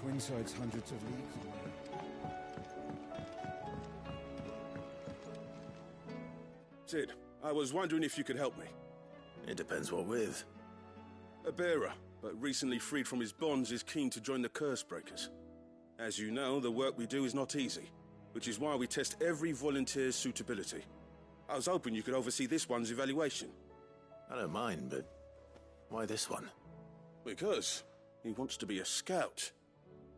Twinside's hundreds of leagues away. Sid, I was wondering if you could help me. It depends what with. A bearer, but recently freed from his bonds, is keen to join the Curse Breakers. As you know, the work we do is not easy, which is why we test every volunteer's suitability. I was hoping you could oversee this one's evaluation. I don't mind, but why this one? Because he wants to be a scout.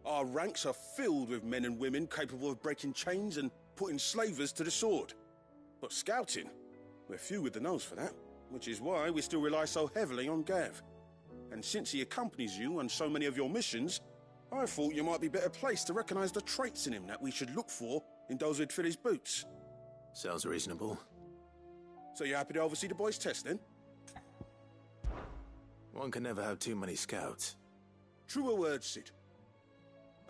Our ranks are filled with men and women capable of breaking chains and putting slavers to the sword. But scouting, we're few with the nose for that, which is why we still rely so heavily on Gav. And since he accompanies you on so many of your missions, I thought you might be better placed to recognize the traits in him that we should look for in those who'd fill his boots. Sounds reasonable. So you're happy to oversee the boys' test, then? One can never have too many scouts. Truer words, Sid.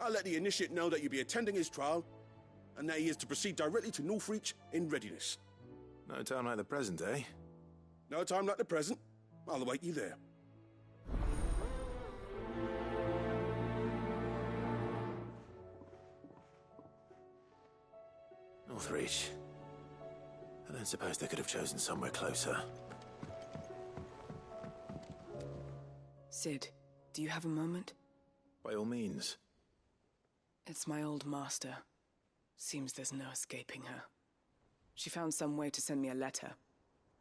I'll let the initiate know that you'll be attending his trial, and that he is to proceed directly to Northreach in readiness. No time like the present, eh? No time like the present. I'll await you there. Northreach. I don't suppose they could have chosen somewhere closer. Sid, do you have a moment? By all means. It's my old master. Seems there's no escaping her. She found some way to send me a letter.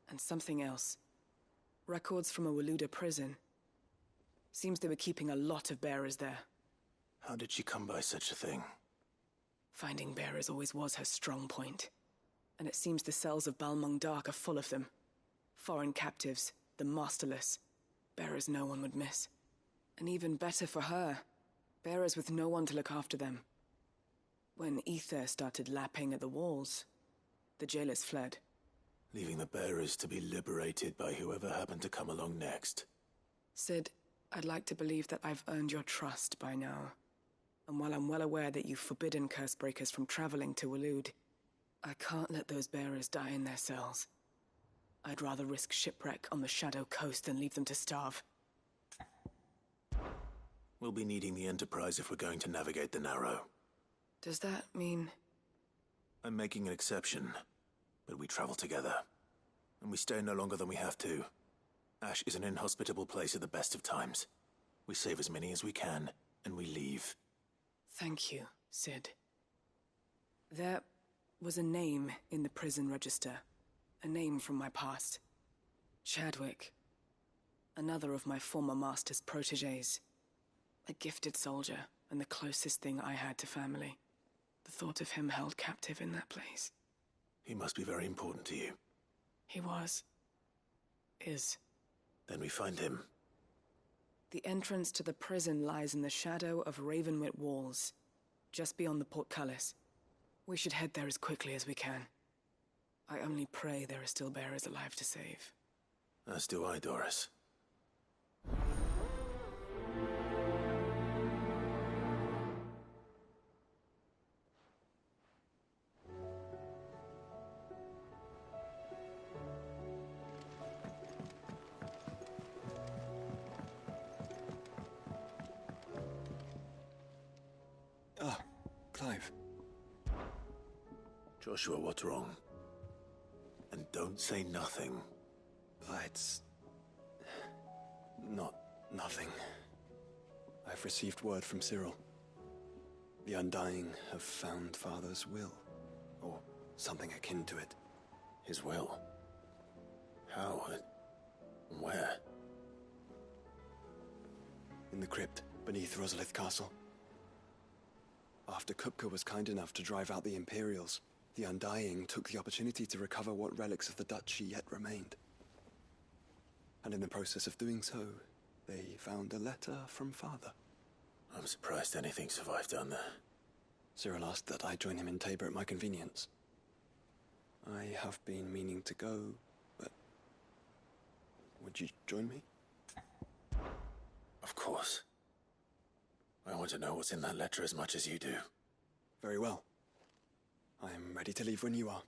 And something else. Records from a Waluda prison. Seems they were keeping a lot of bearers there. How did she come by such a thing? Finding bearers always was her strong point. And it seems the cells of Balmung Dark are full of them. Foreign captives, the masterless. Bearers no one would miss. And even better for her, bearers with no one to look after them. When ether started lapping at the walls, the jailers fled. Leaving the bearers to be liberated by whoever happened to come along next. Sid, I'd like to believe that I've earned your trust by now. And while I'm well aware that you've forbidden Cursebreakers from traveling to Waloed, I can't let those bearers die in their cells. I'd rather risk shipwreck on the Shadow Coast than leave them to starve. We'll be needing the Enterprise if we're going to navigate the Narrow. Does that mean... I'm making an exception, but we travel together. And we stay no longer than we have to. Ash is an inhospitable place at the best of times. We save as many as we can, and we leave. Thank you, Sid. There was a name in the prison register. A name from my past. Chadwick. Another of my former master's protégés. A gifted soldier, and the closest thing I had to family. The thought of him held captive in that place. He must be very important to you. He was. Is. Then we find him. The entrance to the prison lies in the shadow of Ravenwit Walls, just beyond the portcullis. We should head there as quickly as we can. I only pray there are still bearers alive to save. As do I, Doris. Ah, Clive. Joshua, what's wrong? And don't say nothing. It's... nothing. I've received word from Cyril. The Undying have found Father's will. Or something akin to it. His will? How? Where? In the crypt, beneath Rosalith Castle. After Kupka was kind enough to drive out the Imperials, the Undying took the opportunity to recover what relics of the Duchy yet remained. And in the process of doing so, they found a letter from Father. I'm surprised anything survived down there. Cyril asked that I join him in Tabor at my convenience. I have been meaning to go, but... would you join me? Of course. I want to know what's in that letter as much as you do. Very well. I am ready to leave when you are.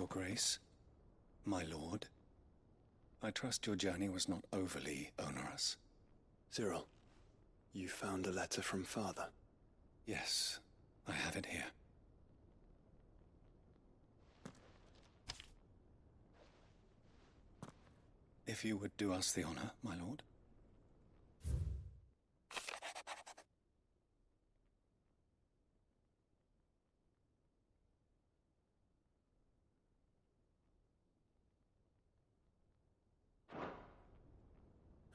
Your Grace, my lord. I trust your journey was not overly onerous. Cyril, you found a letter from Father? Yes, I have it here. If you would do us the honor, my lord.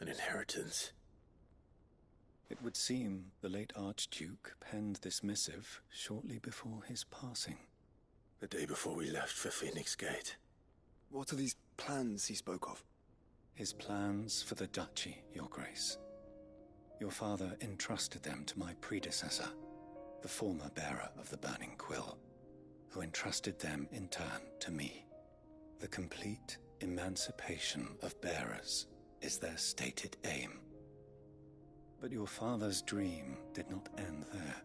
An inheritance. It would seem the late Archduke penned this missive shortly before his passing. The day before we left for Phoenix Gate. What are these plans he spoke of? His plans for the duchy, Your Grace. Your father entrusted them to my predecessor, the former bearer of the Burning Quill, who entrusted them in turn to me. The complete emancipation of bearers is their stated aim. But your father's dream did not end there.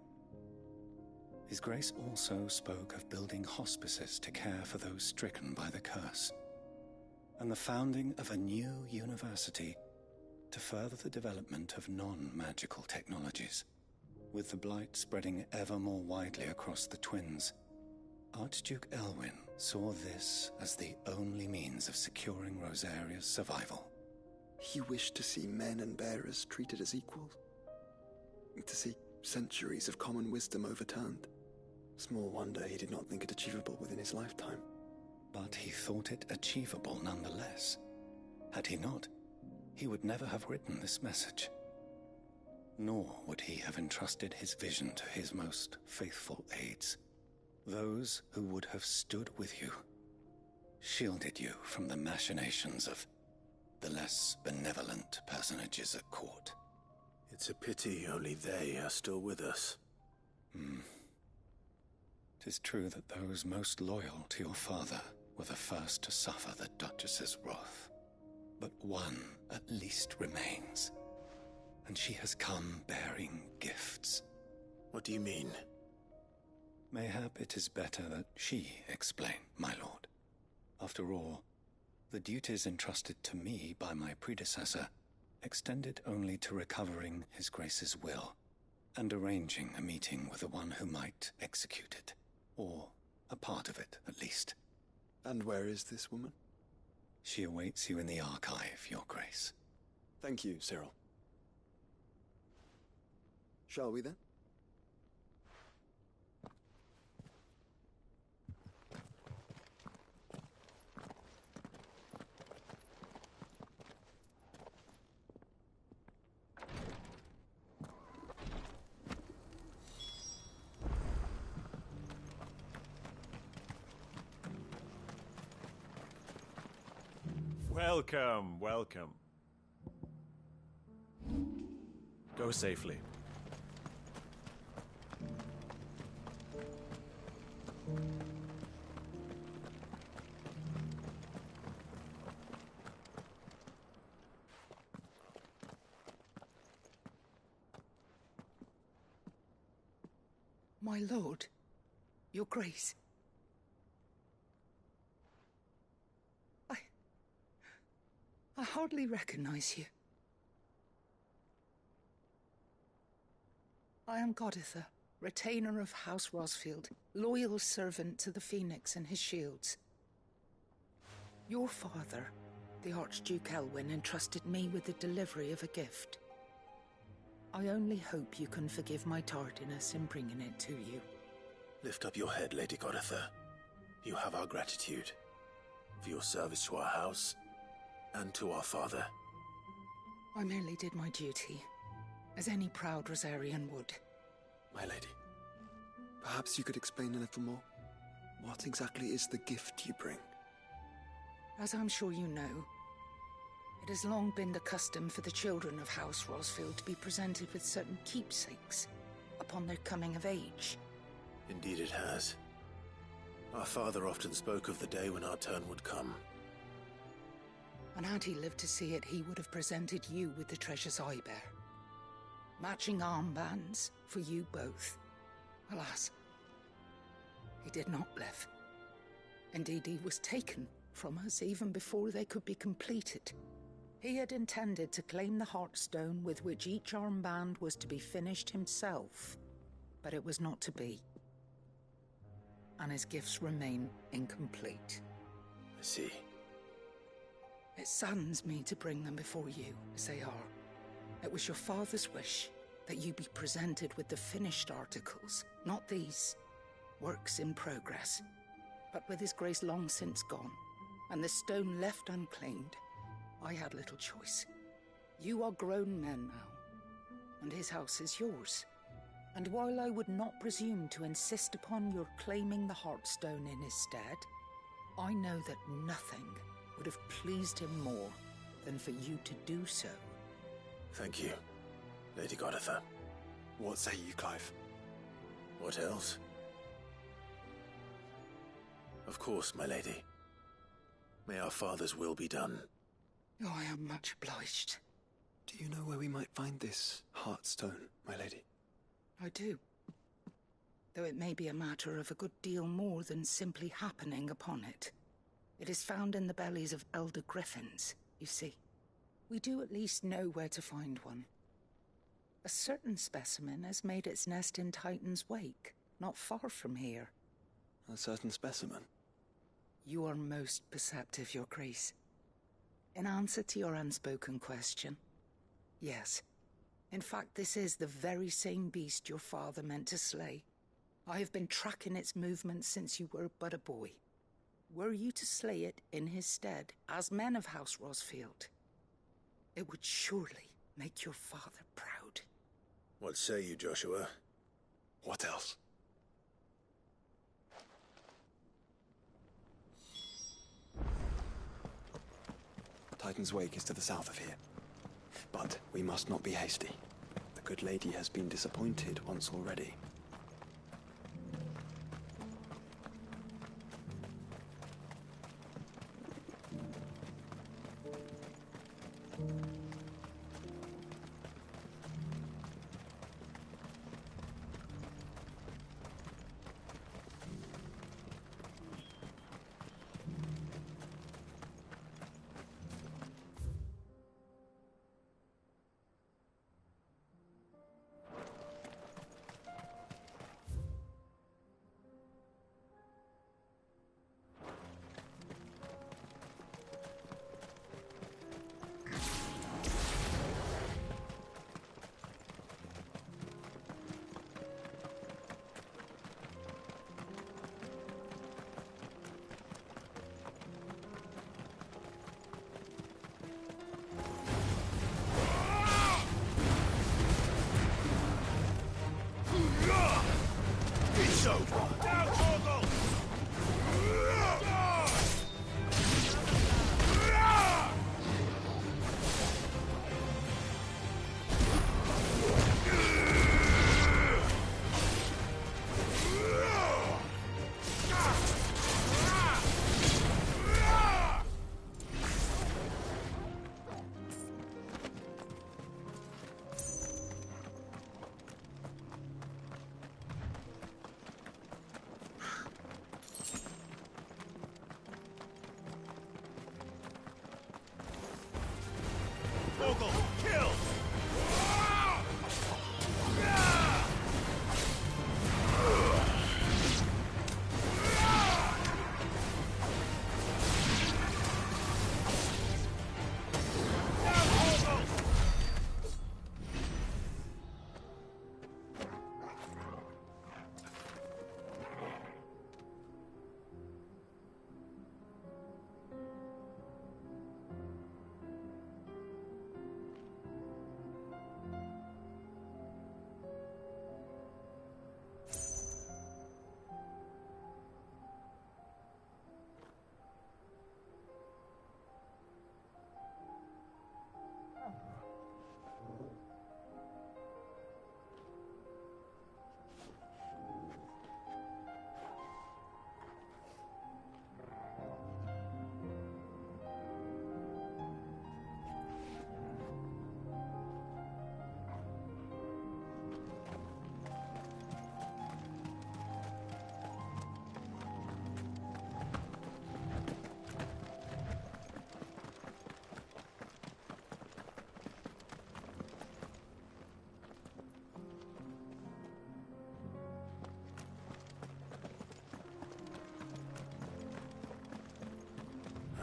His Grace also spoke of building hospices to care for those stricken by the curse, and the founding of a new university to further the development of non-magical technologies. With the blight spreading ever more widely across the twins, Archduke Elwyn saw this as the only means of securing Rosaria's survival. He wished to see men and bearers treated as equals. To see centuries of common wisdom overturned. Small wonder he did not think it achievable within his lifetime. But he thought it achievable nonetheless. Had he not, he would never have written this message. Nor would he have entrusted his vision to his most faithful aides, those who would have stood with you, shielded you from the machinations of the less benevolent personages at court. It's a pity only they are still with us. 'Tis true that those most loyal to your father were the first to suffer the Duchess's wrath. But one at least remains, and she has come bearing gifts. What do you mean? Mayhap it is better that she explain, my lord. After all, the duties entrusted to me by my predecessor extended only to recovering His Grace's will and arranging a meeting with the one who might execute it, or a part of it at least. And where is this woman? She awaits you in the archive, Your Grace. Thank you, Cyril. Shall we then? Welcome, welcome. Go safely. My lord, your grace. I hardly recognize you. I am Goditha, retainer of House Rosfield, loyal servant to the Phoenix and his shields. Your father, the Archduke Elwyn, entrusted me with the delivery of a gift. I only hope you can forgive my tardiness in bringing it to you. Lift up your head, Lady Goditha. You have our gratitude for your service to our house and to our father. I merely did my duty, as any proud Rosarian would. My lady, perhaps you could explain a little more? What exactly is the gift you bring? As I'm sure you know, it has long been the custom for the children of House Rosfield to be presented with certain keepsakes upon their coming of age. Indeed it has. Our father often spoke of the day when our turn would come. And had he lived to see it, he would have presented you with the treasures I bear. Matching armbands for you both. Alas, he did not live. Indeed, he was taken from us even before they could be completed. He had intended to claim the Heartstone with which each armband was to be finished himself, but it was not to be. And his gifts remain incomplete. I see. It saddens me to bring them before you, as they are. It was your father's wish that you be presented with the finished articles, not these, works in progress. But with his grace long since gone, and the stone left unclaimed, I had little choice. You are grown men now, and his house is yours. And while I would not presume to insist upon your claiming the Heartstone in his stead, I know that nothing would have pleased him more than for you to do so. Thank you, Lady Goditha. What say you, Clive? What else? Of course, my lady. May our father's will be done. Oh, I am much obliged. Do you know where we might find this Heartstone, my lady? I do. Though it may be a matter of a good deal more than simply happening upon it. It is found in the bellies of elder griffins, you see. We do at least know where to find one. A certain specimen has made its nest in Titan's Wake, not far from here. A certain specimen? You are most perceptive, Your Grace. In answer to your unspoken question, yes. In fact, this is the very same beast your father meant to slay. I have been tracking its movements since you were but a boy. Were you to slay it in his stead, as men of House Rosfield, it would surely make your father proud. What say you, Joshua? What else? Titan's Wake is to the south of here. But we must not be hasty. The good lady has been disappointed once already.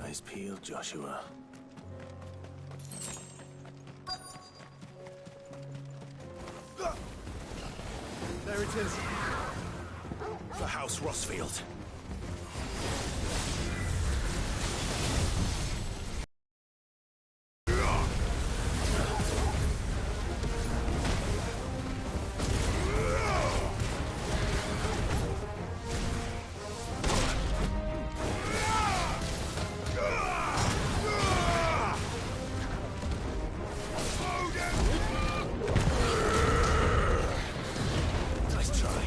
Eyes peeled, Joshua. There it is. The House Rossfield. Nice try.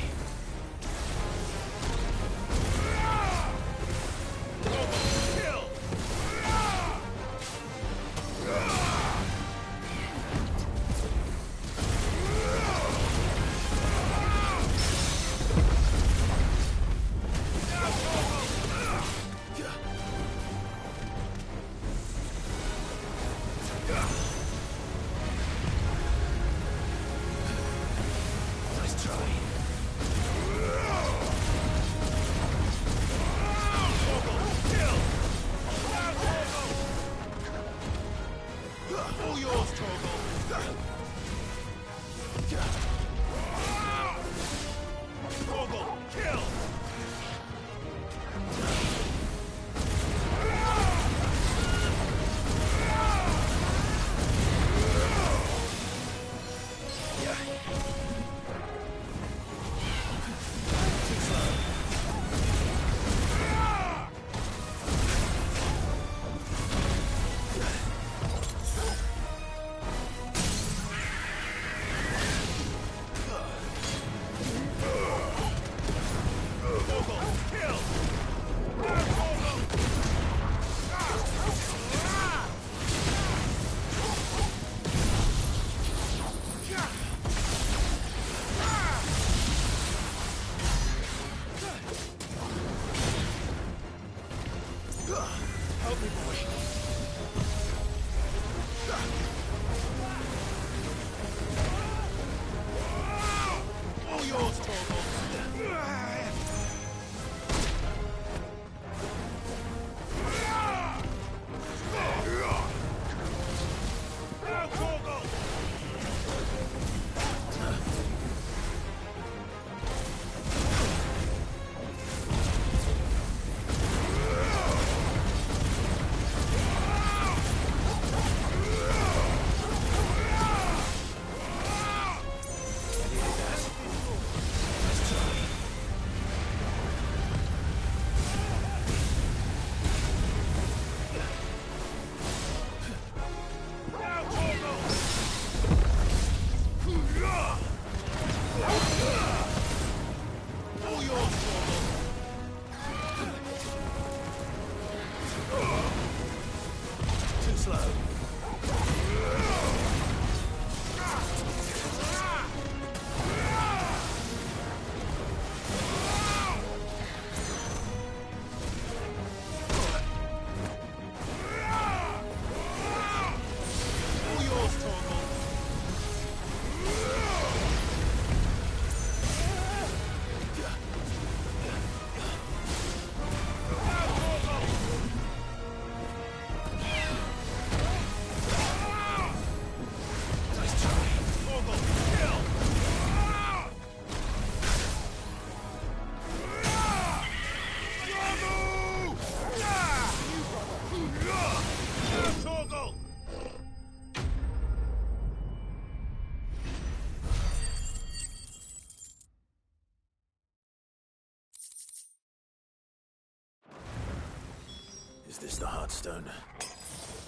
Is this the Heartstone?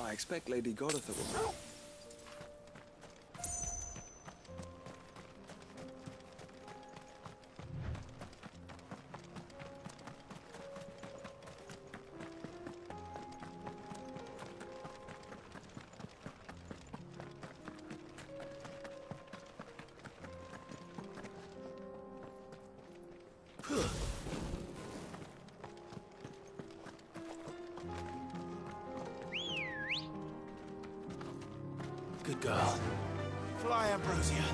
I expect Lady Godotha will. Good girl. Fly, Ambrosia.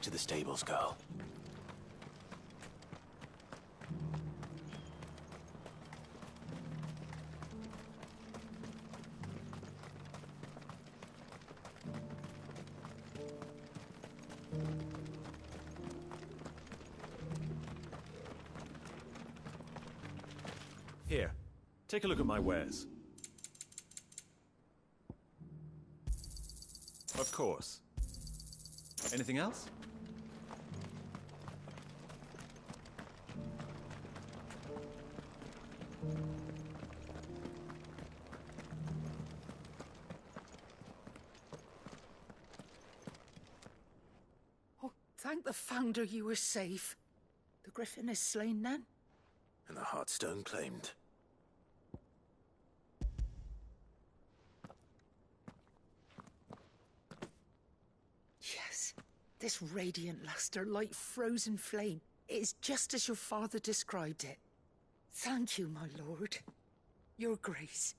to the stables, girl. Here, take a look at my wares. Of course. Anything else? Oh, thank the Founder you were safe. The Griffin is slain then? And the Heartstone claimed. Yes, this radiant luster like frozen flame. It is just as your father described it. Thank you, my lord. Your Grace.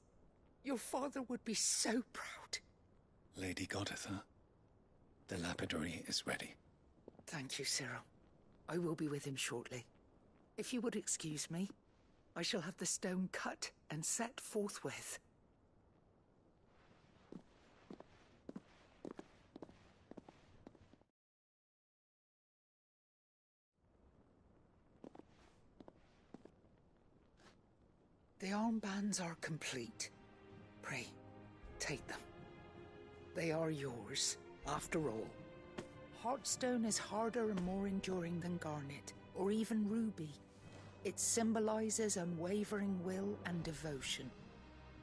Your father would be so proud. Lady Goditha, the lapidary is ready. Thank you, Cyril. I will be with him shortly. If you would excuse me, I shall have the stone cut and set forthwith. The armbands are complete. Pray, take them. They are yours, after all. Heartstone is harder and more enduring than garnet, or even ruby. It symbolizes unwavering will and devotion.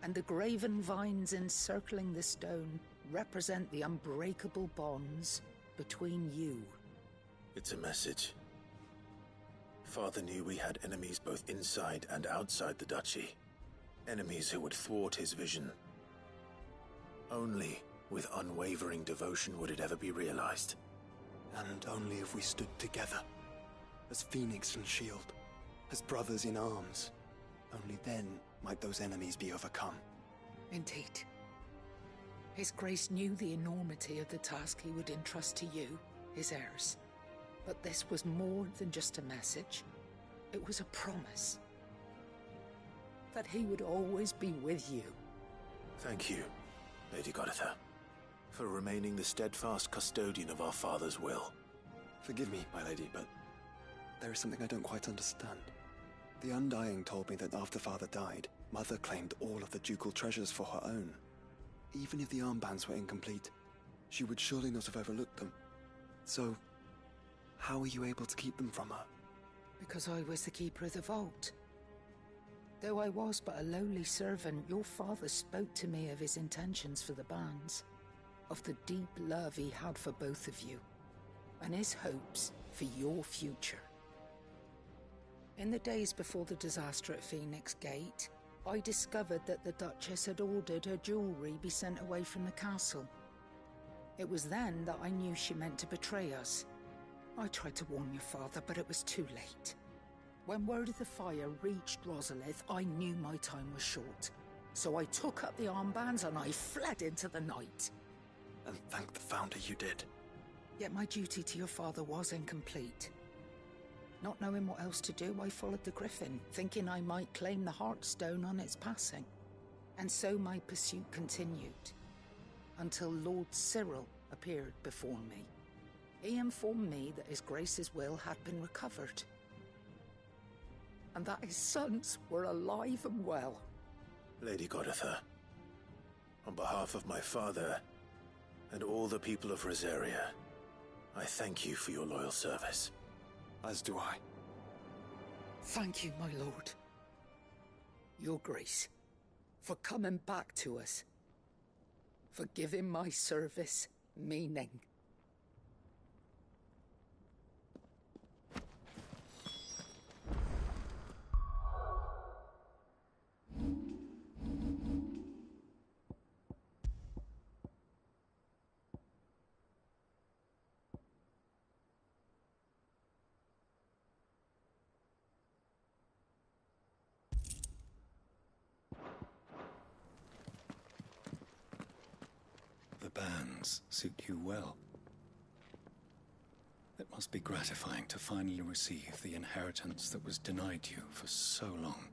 And the graven vines encircling the stone represent the unbreakable bonds between you. It's a message. Father knew we had enemies both inside and outside the duchy. Enemies who would thwart his vision. Only with unwavering devotion would it ever be realized. And only if we stood together, as Phoenix and Shield, as brothers in arms, only then might those enemies be overcome. Indeed. His Grace knew the enormity of the task he would entrust to you, his heirs. But this was more than just a message. It was a promise. That he would always be with you. Thank you, Lady Goditha, for remaining the steadfast custodian of our father's will. Forgive me, my lady, but there is something I don't quite understand. The Undying told me that after Father died, Mother claimed all of the ducal treasures for her own. Even if the armbands were incomplete, she would surely not have overlooked them. So, how were you able to keep them from her? Because I was the keeper of the vault. Though I was but a lowly servant, your father spoke to me of his intentions for the bands, of the deep love he had for both of you, and his hopes for your future. In the days before the disaster at Phoenix Gate, I discovered that the Duchess had ordered her jewelry be sent away from the castle. It was then that I knew she meant to betray us. I tried to warn your father, but it was too late. When word of the fire reached Rosalith, I knew my time was short. So I took up the armbands and I fled into the night. And thank the Founder you did. Yet my duty to your father was incomplete. Not knowing what else to do, I followed the Griffin, thinking I might claim the Heartstone on its passing. And so my pursuit continued, until Lord Cyril appeared before me. He informed me that his Grace's will had been recovered, and that his sons were alive and well. Lady Goditha, on behalf of my father and all the people of Rosaria, I thank you for your loyal service. As do I. Thank you, my lord. Your Grace, for coming back to us. For giving my service meaning. The bands suit you well. must be gratifying to finally receive the inheritance that was denied you for so long.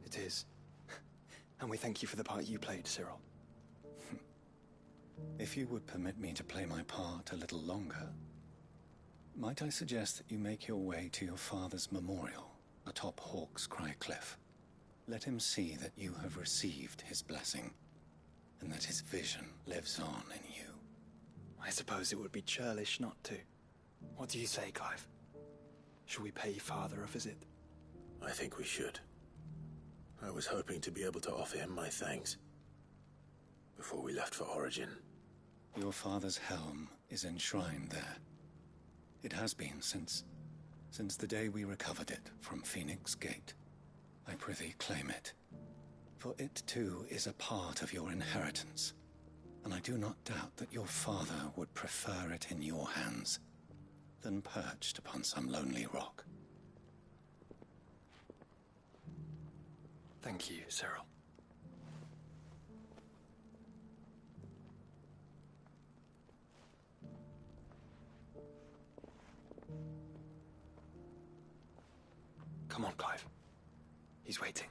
It is. And we thank you for the part you played, Cyril. If you would permit me to play my part a little longer, might I suggest that you make your way to your father's memorial atop Hawk's Cry Cliff? Let him see that you have received his blessing, and that his vision lives on in you. I suppose it would be churlish not to. What do you say, Clive? Should we pay Father a visit? I think we should. I was hoping to be able to offer him my thanks before we left for Origin. Your father's helm is enshrined there. It has been since the day we recovered it from Phoenix Gate. I prithee claim it, for it too is a part of your inheritance, and I do not doubt that your father would prefer it in your hands than perched upon some lonely rock. Thank you, Cyril. Come on, Clive. He's waiting.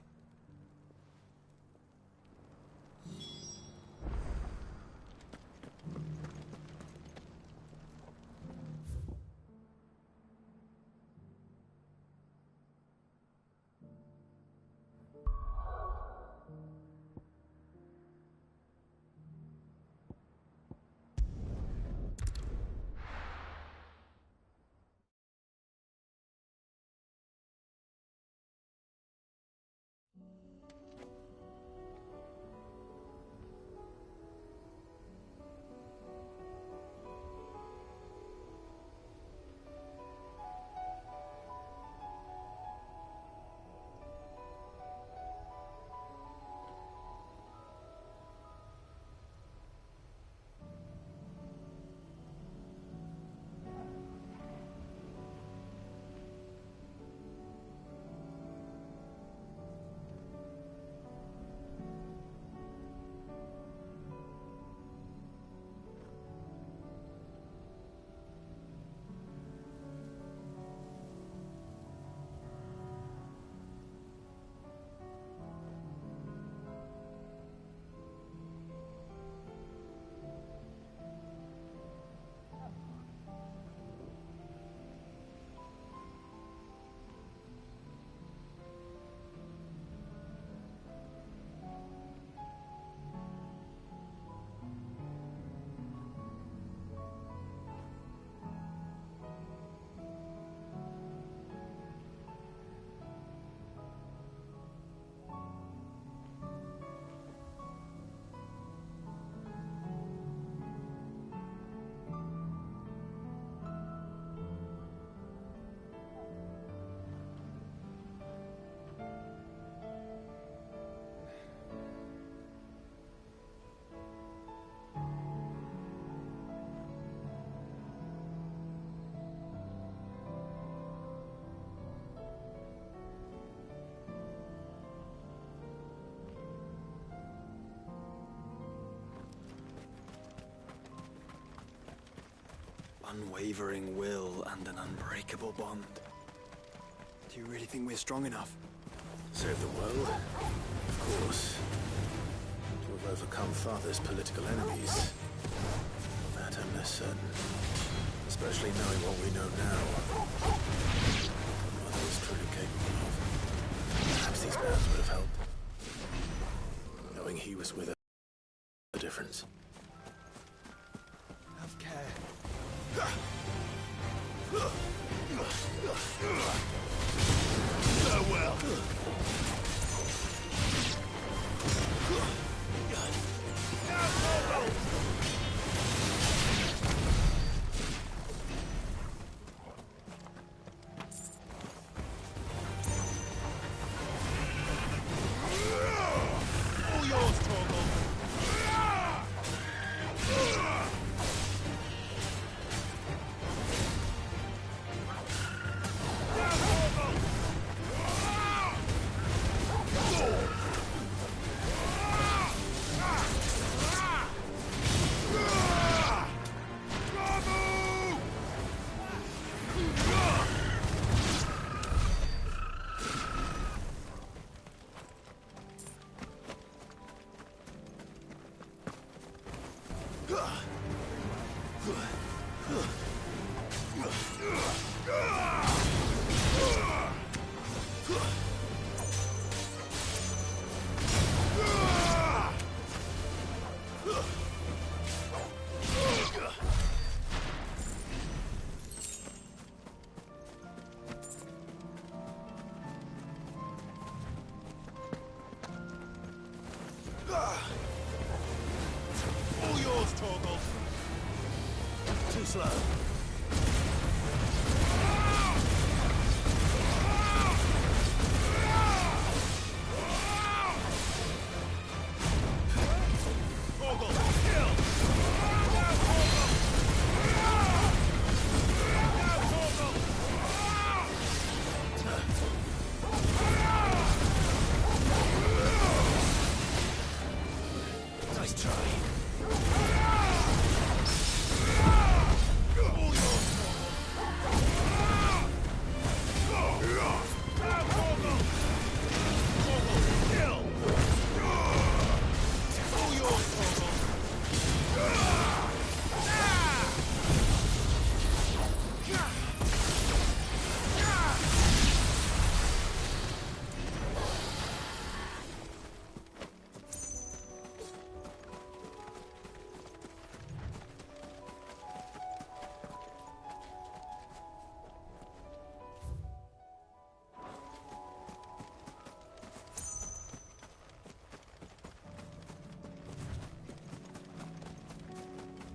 Unwavering will and an unbreakable bond. Do you really think we're strong enough? Save the world? Of course. To have overcome Father's political enemies. Of that I'm less certain. Especially knowing what we know now. What Mother is truly capable of. Perhaps these plans would have helped. Knowing he was with her, the difference. Have care. Farewell. All yours, Torgal. All yours, Torgal. Too slow. Nice try.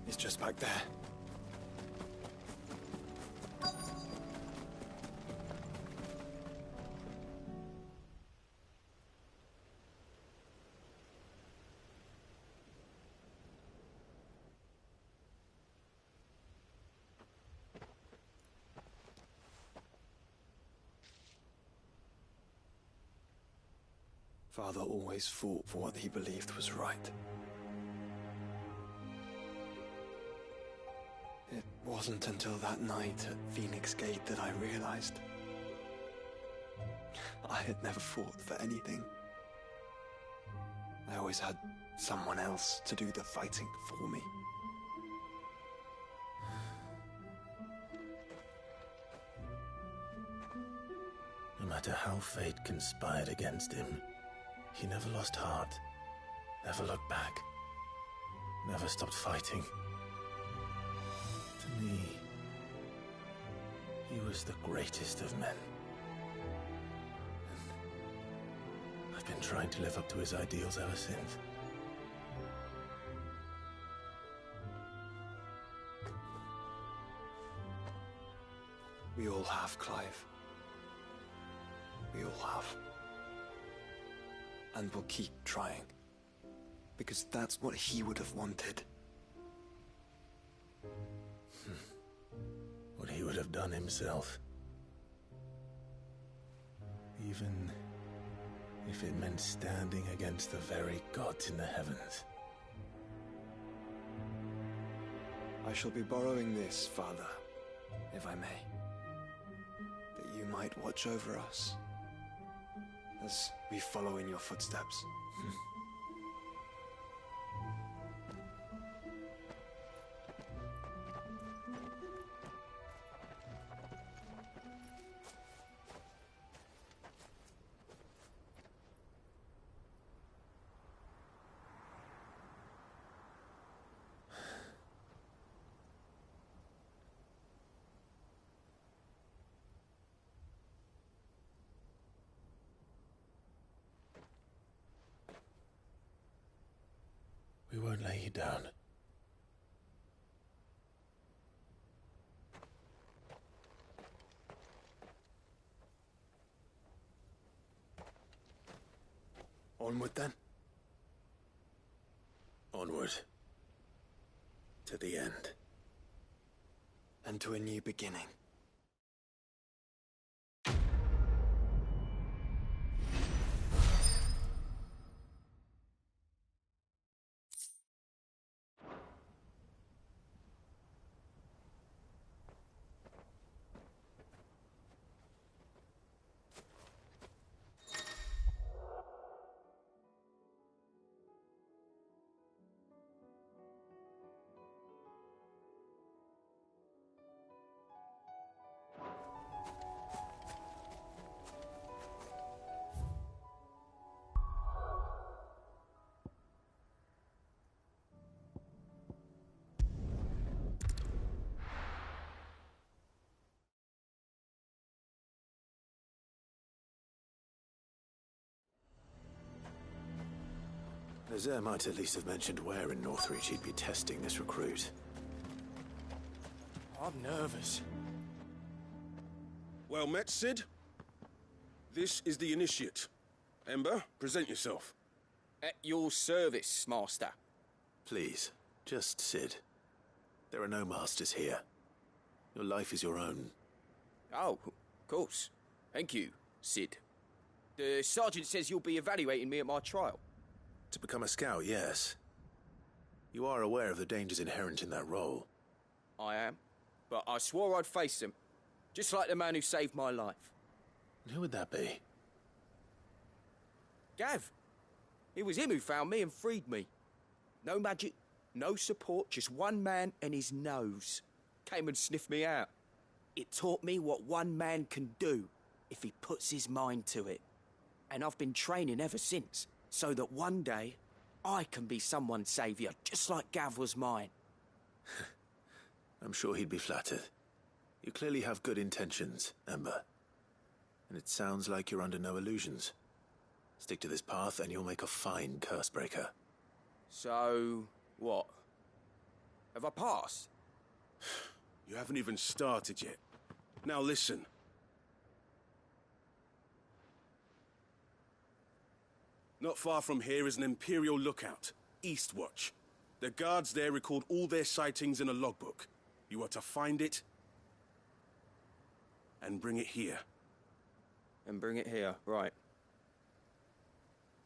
He's just back there. Father always fought for what he believed was right. It wasn't until that night at Phoenix Gate that I realized I had never fought for anything. I always had someone else to do the fighting for me. No matter how fate conspired against him, he never lost heart, never looked back, never stopped fighting. To me, he was the greatest of men. And I've been trying to live up to his ideals ever since. We all have, Clive. We all have. And we'll keep trying. Because that's what he would have wanted. What he would have done himself. Even if it meant standing against the very gods in the heavens. I shall be borrowing this, Father, if I may. That you might watch over us as we follow in your footsteps. We won't lay you down. Onward then. Onward. To the end. And to a new beginning. Vizier might at least have mentioned where in Northreach he'd be testing this recruit. I'm nervous. Well met, Sid. This is the Initiate. Ember, present yourself. At your service, Master. Please, just Sid. There are no masters here. Your life is your own. Oh, of course. Thank you, Sid. The Sergeant says you'll be evaluating me at my trial. To become a scout, yes. You are aware of the dangers inherent in that role. I am. But I swore I'd face them. Just like the man who saved my life. Who would that be? Gav. It was him who found me and freed me. No magic, no support, just one man and his nose. Came and sniffed me out. It taught me what one man can do if he puts his mind to it. And I've been training ever since, so that one day I can be someone's saviour, just like Gav was mine. I'm sure he'd be flattered. You clearly have good intentions, Ember. And it sounds like you're under no illusions. Stick to this path and you'll make a fine cursebreaker. So, what? Have I passed? You haven't even started yet. Now listen. Not far from here is an Imperial lookout, Eastwatch. The guards there record all their sightings in a logbook. You are to find it and bring it here. And bring it here, right.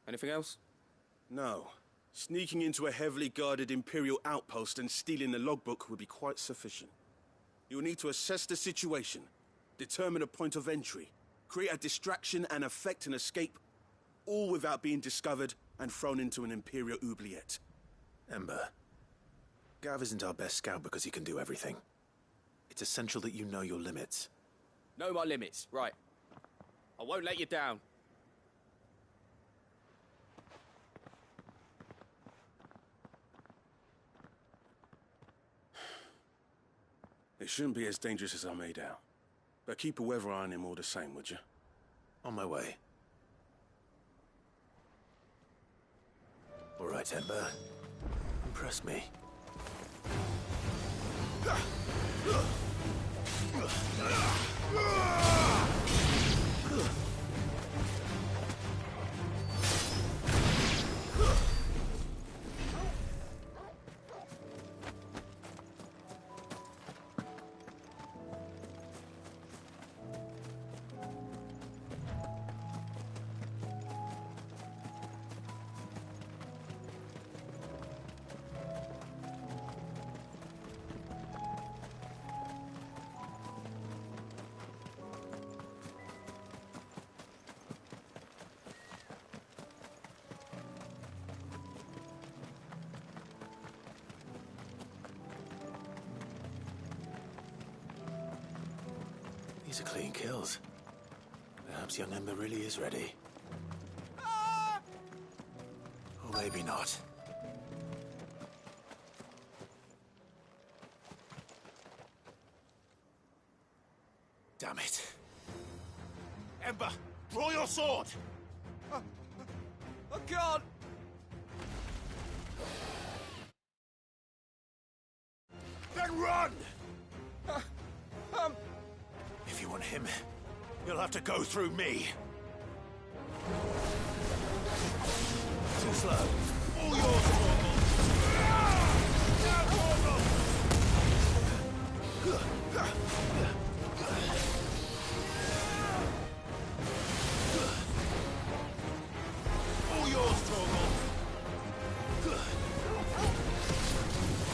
Anything else? No. Sneaking into a heavily guarded Imperial outpost and stealing the logbook would be quite sufficient. You'll need to assess the situation, determine a point of entry, create a distraction and effect an escape, all without being discovered and thrown into an Imperial oubliette. Ember, Gav isn't our best scout because he can do everything. It's essential that you know your limits. Know my limits, right. I won't let you down. It shouldn't be as dangerous as I made out. But keep a weather eye on him all the same, would you? On my way. All right, Ember. Impress me. These are clean kills. Perhaps young Ember really is ready. Or maybe not. Damn it. Ember, draw your sword! I can't! Then run! If you want him, you'll have to go through me. Too slow. All yours, Torgal! Now, Torgal! All yours, Torgal!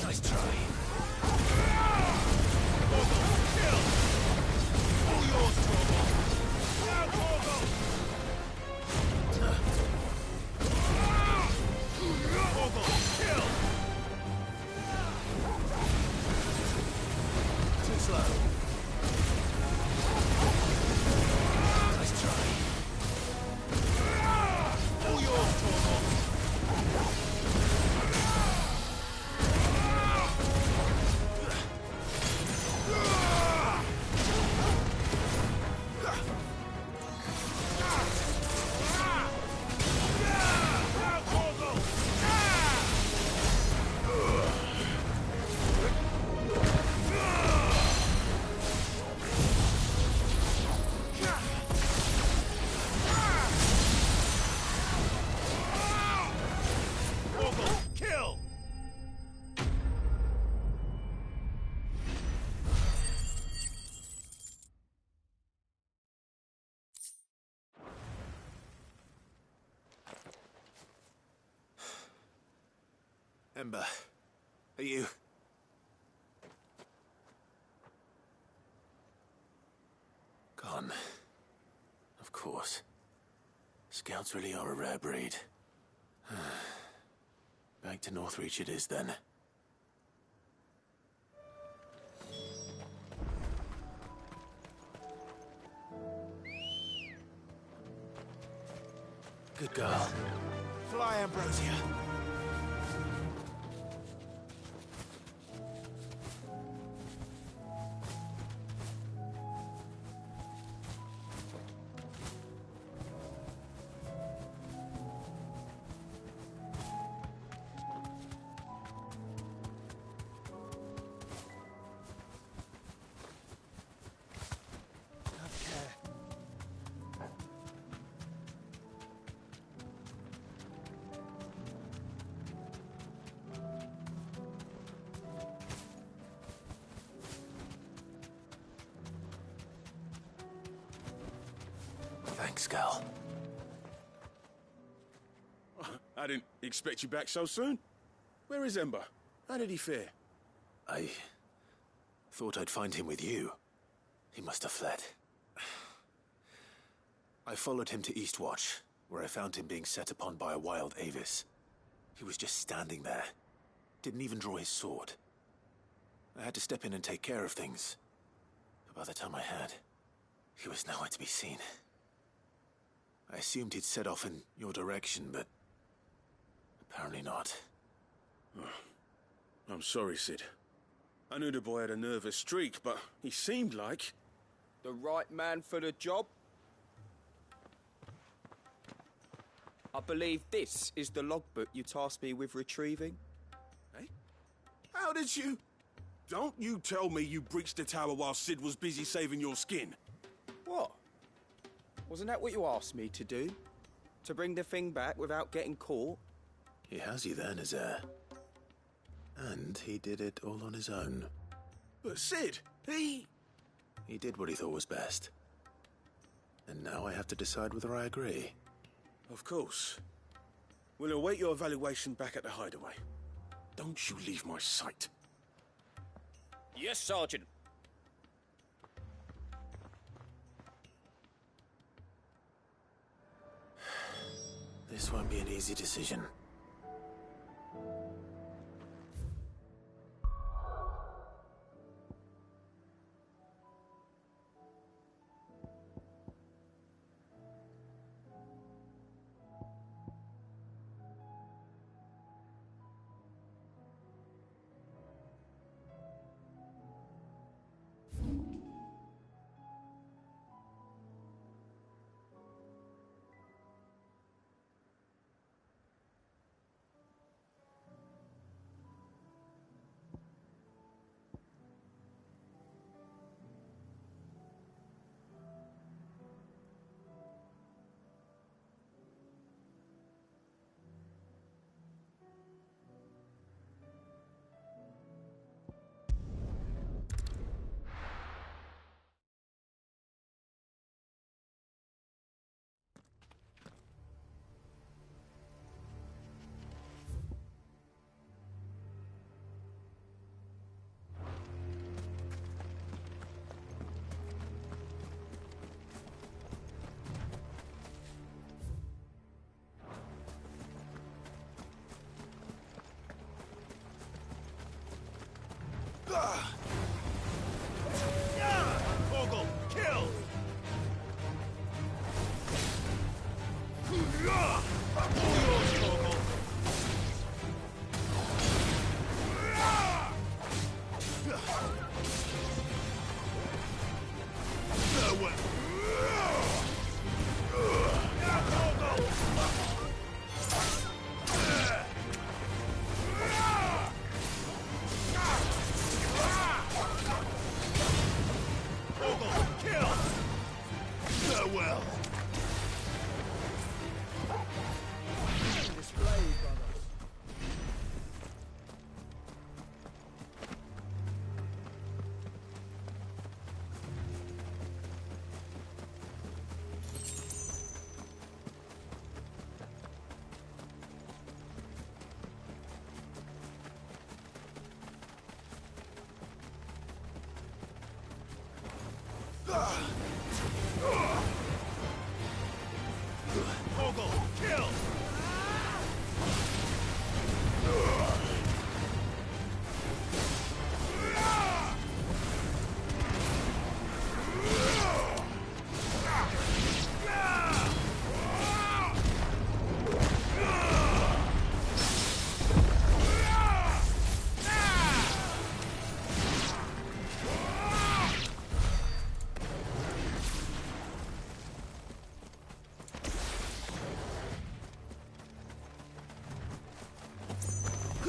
Nice try. Torgal, kill! All yours, Torgal! Now, Torgal! Ember, are you... Gone. Of course. Scouts really are a rare breed. Back to Northreach it is, then. Good girl. Fly, Ambrosia. Thanks, Gal. I didn't expect you back so soon. Where is Ember? How did he fare? I thought I'd find him with you. He must have fled. I followed him to Eastwatch, where I found him being set upon by a wild Avis. He was just standing there. Didn't even draw his sword. I had to step in and take care of things. But by the time I had, he was nowhere to be seen. I assumed he'd set off in your direction, but apparently not. Oh, I'm sorry, Sid. I knew the boy had a nervous streak, but he seemed like... The right man for the job? I believe this is the logbook you tasked me with retrieving. Eh? How did you... Don't you tell me you breached the tower while Sid was busy saving your skin. What? Wasn't that what you asked me to do? To bring the thing back without getting caught? He has you then, as heir. And he did it all on his own. But Sid, he did what he thought was best. And now I have to decide whether I agree. Of course. We'll await your evaluation back at the hideaway. Don't you leave my sight. Yes, Sergeant. This won't be an easy decision. Torgal, kill! All yours, Torgal! Farewell! Torgal, kill! Farewell!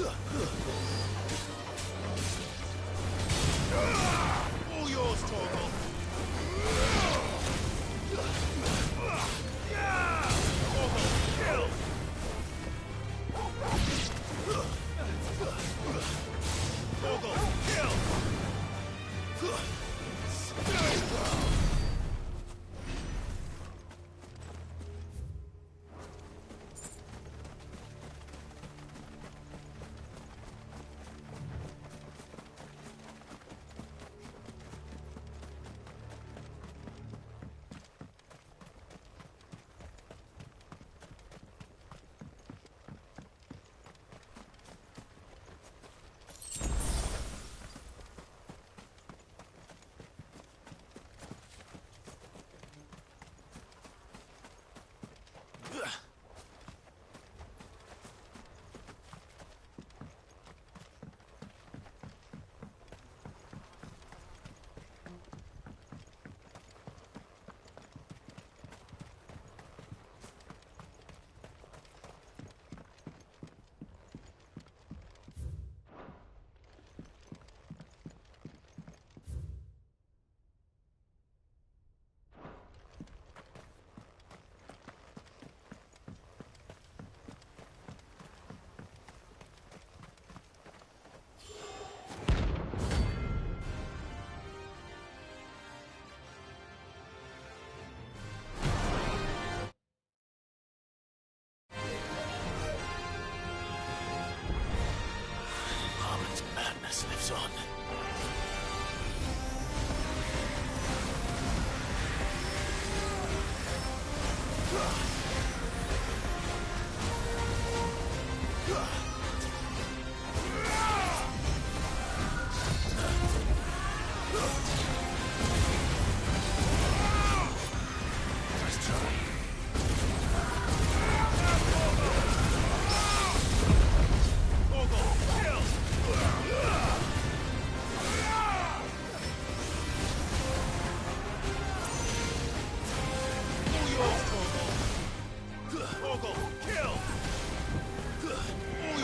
All yours, Torgal. Torgal, kill! Torgal, kill! Harlan's madness lives on. Torgal, kill! All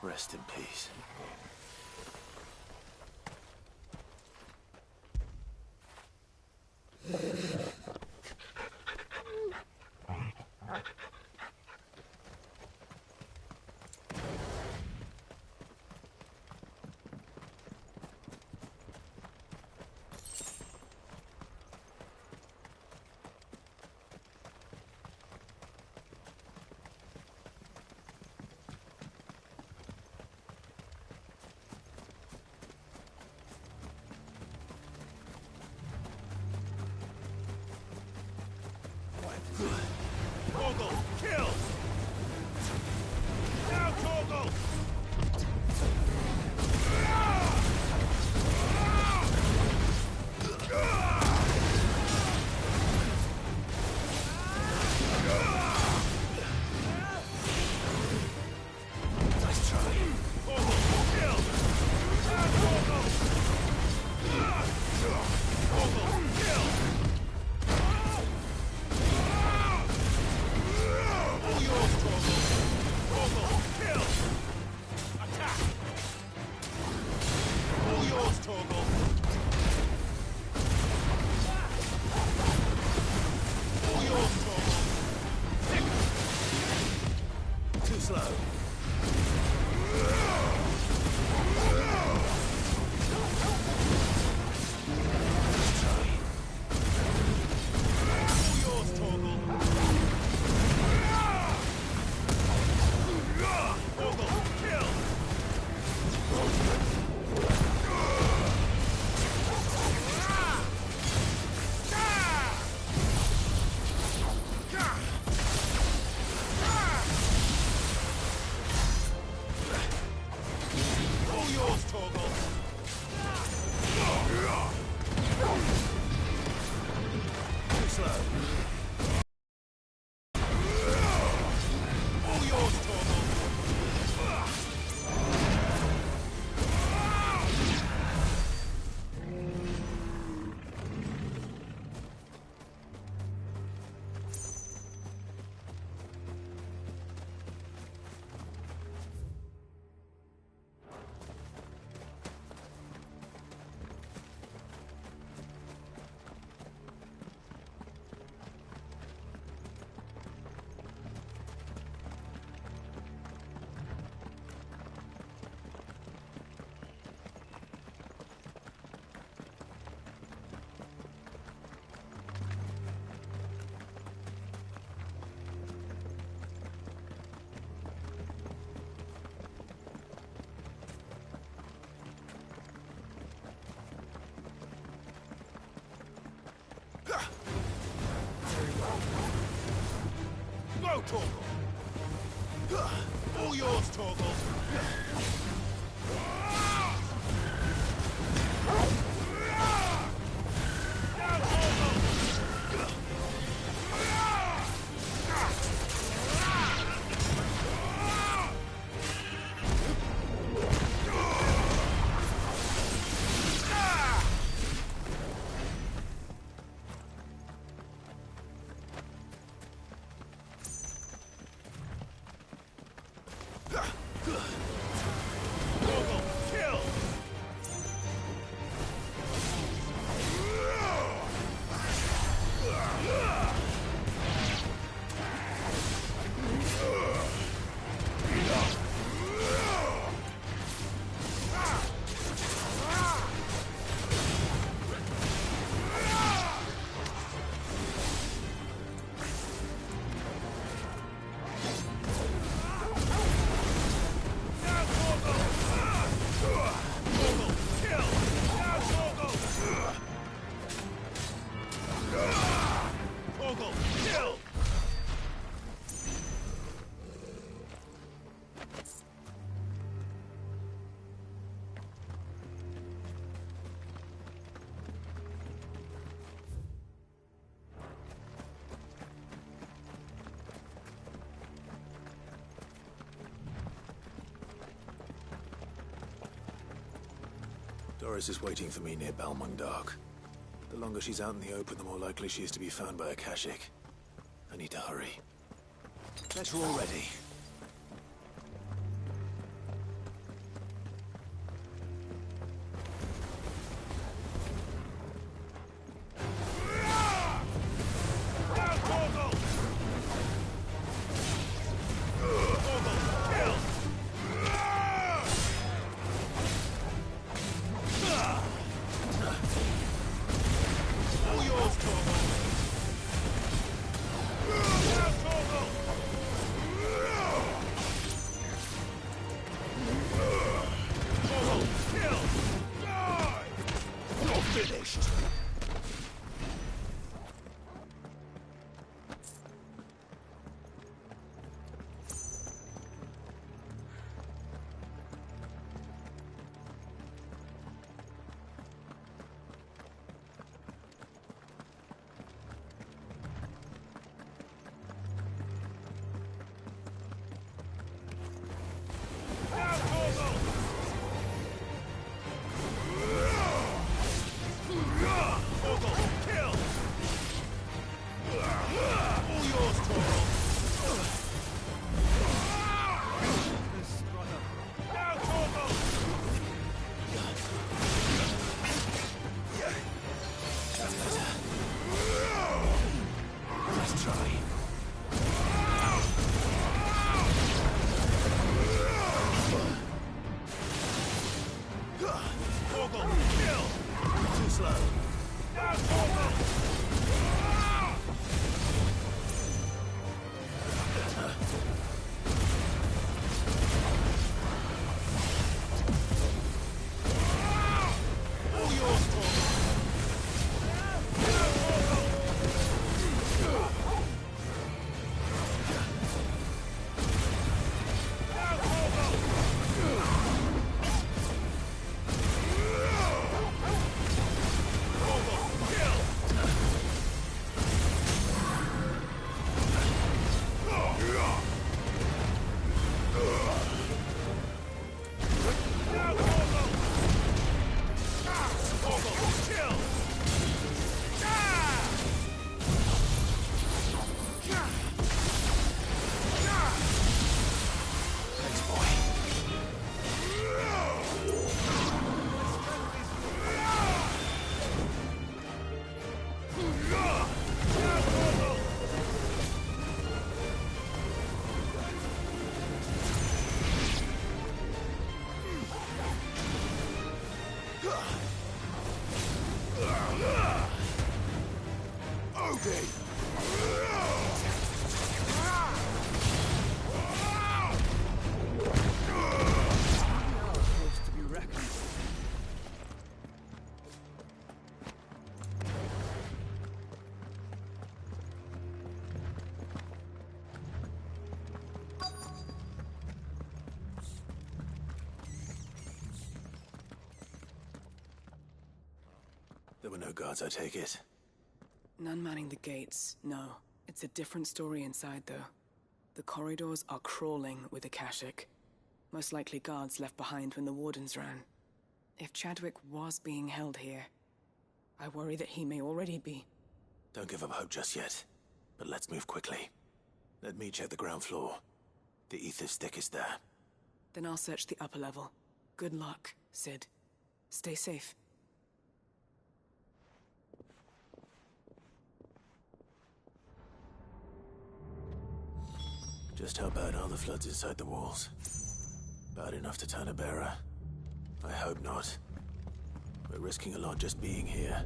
Rest in peace. Torgal, kill! Now, Torgal! Nice try. Torgal, kill! Now, Torgal! Torgal, kill! All yours, Torgal! Torgal, kill! Attack! All yours, Torgal! All yours, Torgal! Too slow. All yours, Torgal! Torgal, kill! All yours, Torgal! Too slow. All yours, Torgal! Go, Torgal! All yours, Torgal! Now, Torgal! Torgal, kill! Now, Torgal! Torgal, kill! Now, Torgal! Torgal, kill! Doris is waiting for me near Balmung Dark. The longer she's out in the open, the more likely she is to be found by a Kashik. I need to hurry. Bet you're all ready. try. Torgal, kill! Too slow. Now, Torgal! All yours, Torgal! Now, Torgal! Now, Torgal! Torgal, kill! Now, Torgal! Torgal, kill! Thanks, boy. There were no guards, I take it. None manning the gates, no. It's a different story inside, though. The corridors are crawling with Akashic. Most likely guards left behind when the wardens ran. If Chadwick was being held here, I worry that he may already be. Don't give up hope just yet. But let's move quickly. Let me check the ground floor. The ether stick is there. Then I'll search the upper level. Good luck, Sid. Stay safe. Just how bad are the floods inside the walls? Bad enough to turn a bearer? I hope not. We're risking a lot just being here.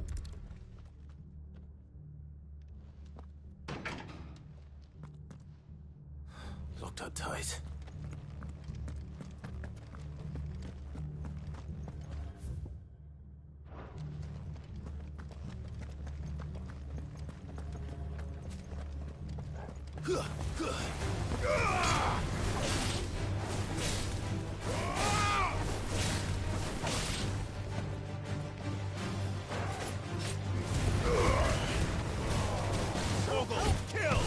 Locked up tight. Torgal, kill!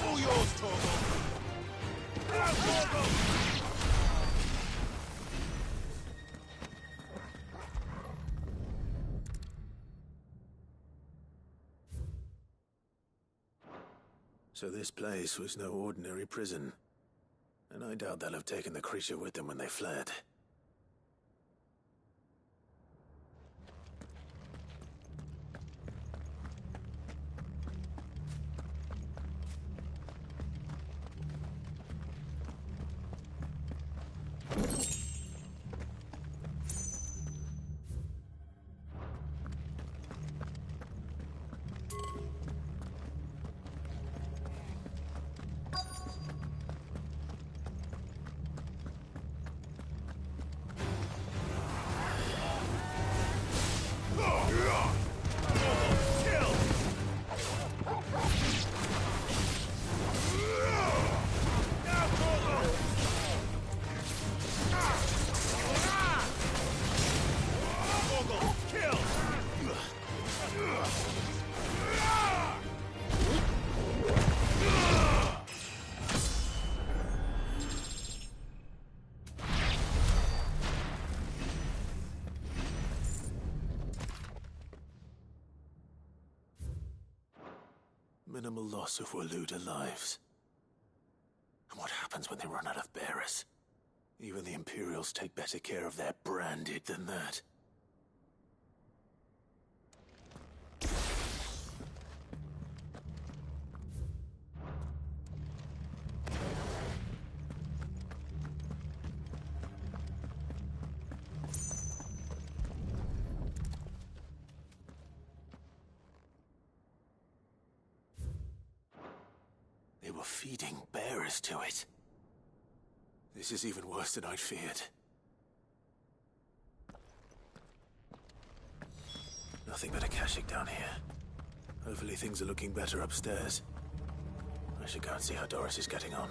All yours, Torgal! Now, Torgal! So this place was no ordinary prison. And I doubt they'll have taken the creature with them when they fled. Minimal loss of Waluda lives. And what happens when they run out of bearers? Even the Imperials take better care of their branded than that. feeding bearers to it. This is even worse than I'd feared. Nothing but a Akashic down here. Hopefully things are looking better upstairs. I should go and see how Doris is getting on.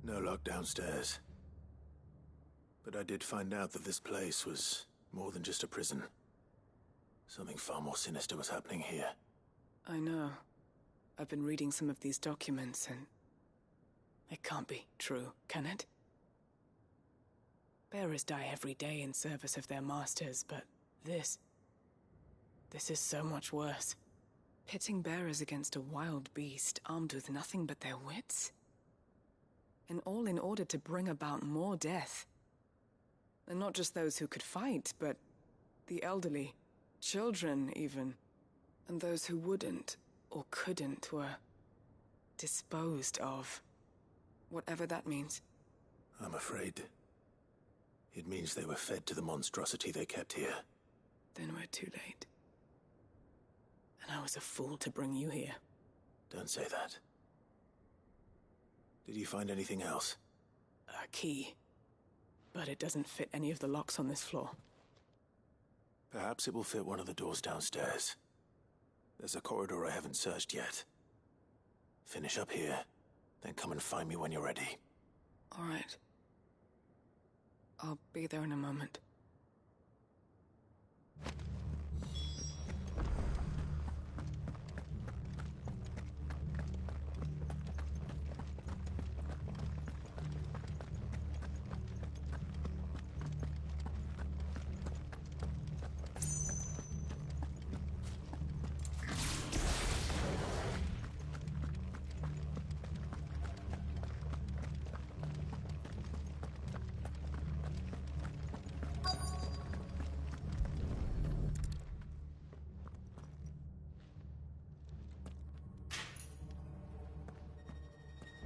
No luck downstairs. But I did find out that this place was more than just a prison. Something far more sinister was happening here. I know. I've been reading some of these documents and... it can't be true, can it? Bearers die every day in service of their masters, but this is so much worse. Pitting bearers against a wild beast armed with nothing but their wits? And all in order to bring about more death. And not just those who could fight, but the elderly, children even. And those who wouldn't or couldn't were disposed of. Whatever that means. I'm afraid it means they were fed to the monstrosity they kept here. Then we're too late. And I was a fool to bring you here. Don't say that. Did you find anything else? A key. But it doesn't fit any of the locks on this floor. Perhaps it will fit one of the doors downstairs. There's a corridor I haven't searched yet. Finish up here, then come and find me when you're ready. All right. I'll be there in a moment.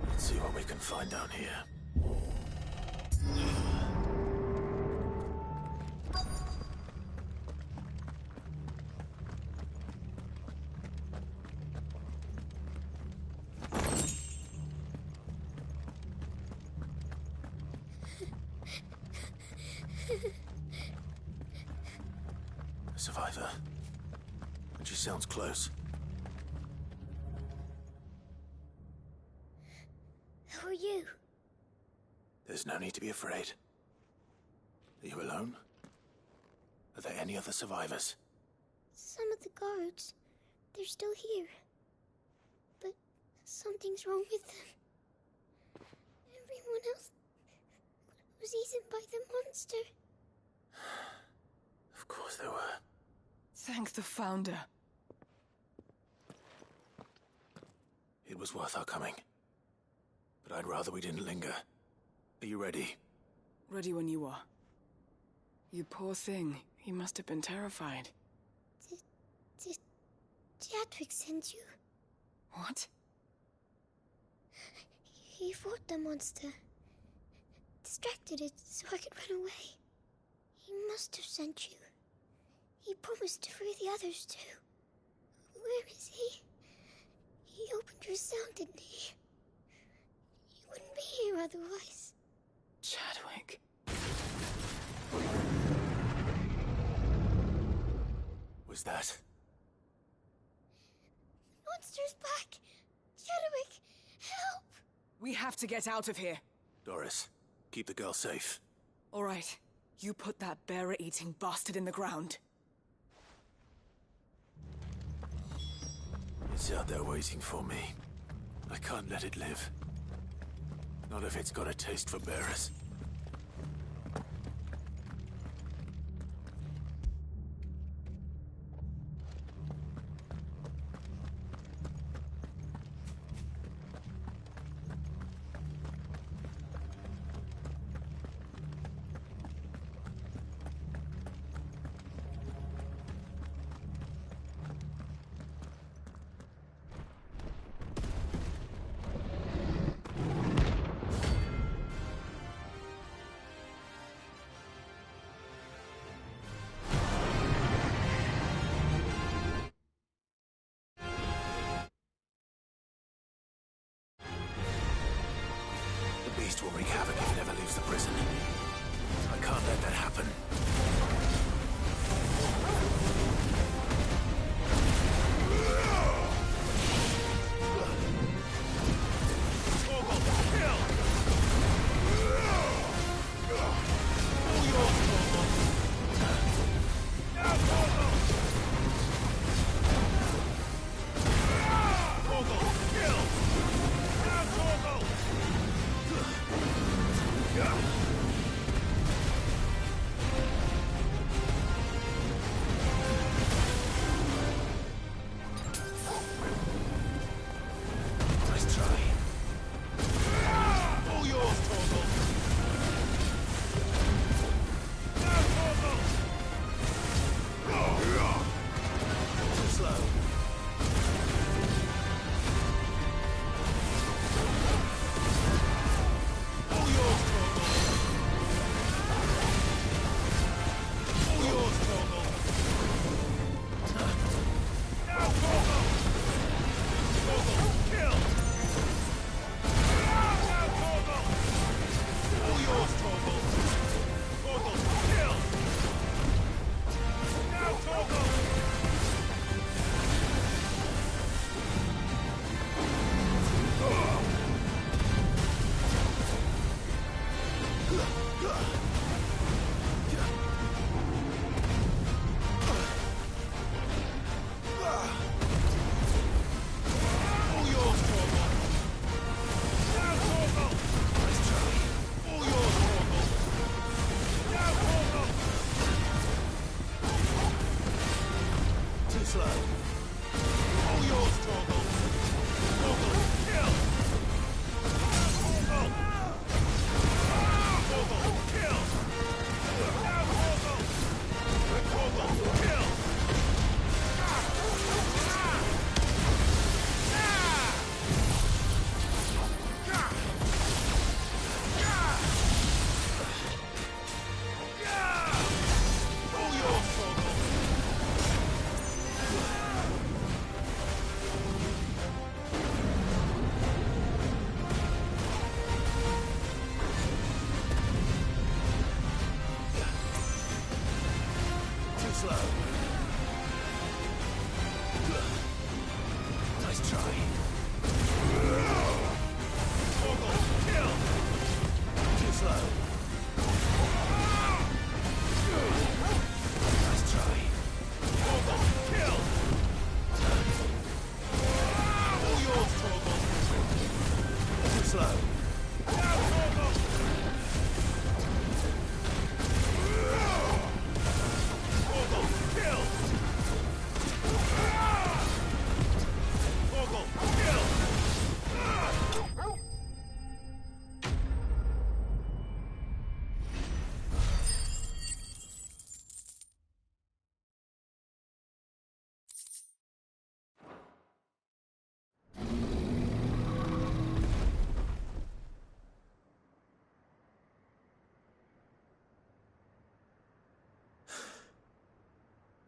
Let's see what we can find down here. A survivor. And she sounds close. Who are you? There's no need to be afraid. Are you alone? Are there any other survivors? Some of the guards. They're still here. But something's wrong with them. Everyone else was eaten by the monster. Of course there were. Thank the Founder. It was worth our coming. But I'd rather we didn't linger. Are you ready? Ready when you are. You poor thing. He must have been terrified. Did Jadwick send you? What? He fought the monster. Distracted it so I could run away. He must have sent you. He promised to free the others too. Where is he? He opened your cell, didn't he? You wouldn't be here otherwise. was that? Monster's back! Chadwick, help! We have to get out of here. Doris, keep the girl safe. All right. You put that bearer-eating bastard in the ground. It's out there waiting for me. I can't let it live. Not if it's got a taste for bearers. Will wreak havoc if it ever leaves the prison. I can't let that happen.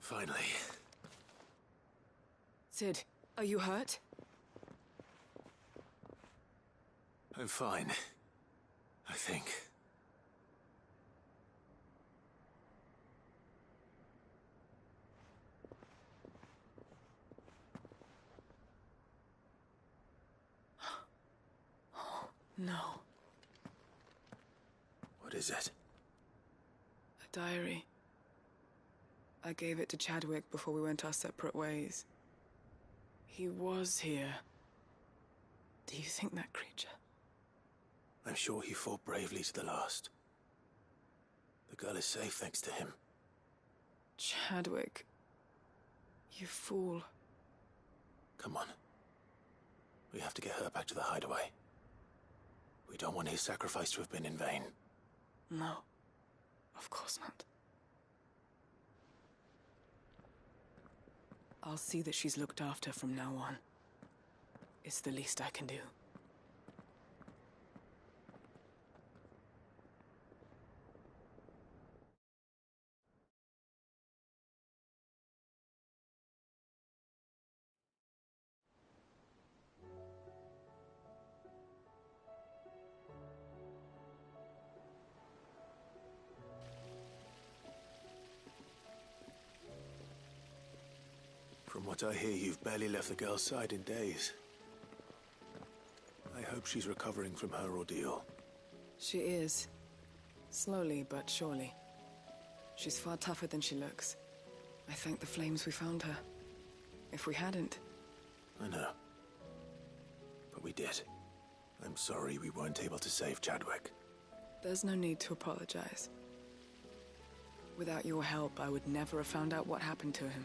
Finally. Sid, are you hurt? I'm fine. I think. No. What is it? A diary. I gave it to Chadwick before we went our separate ways. He was here. Do you think that creature? I'm sure he fought bravely to the last. The girl is safe thanks to him. Chadwick. You fool. Come on. We have to get her back to the hideaway. We don't want his sacrifice to have been in vain. No. Of course not. I'll see that she's looked after from now on. It's the least I can do. From what I hear, you've barely left the girl's side in days. I hope she's recovering from her ordeal. She is. Slowly but surely. She's far tougher than she looks. I thank the flames we found her. If we hadn't... I know. But we did. I'm sorry we weren't able to save Chadwick. There's no need to apologize. Without your help, I would never have found out what happened to him.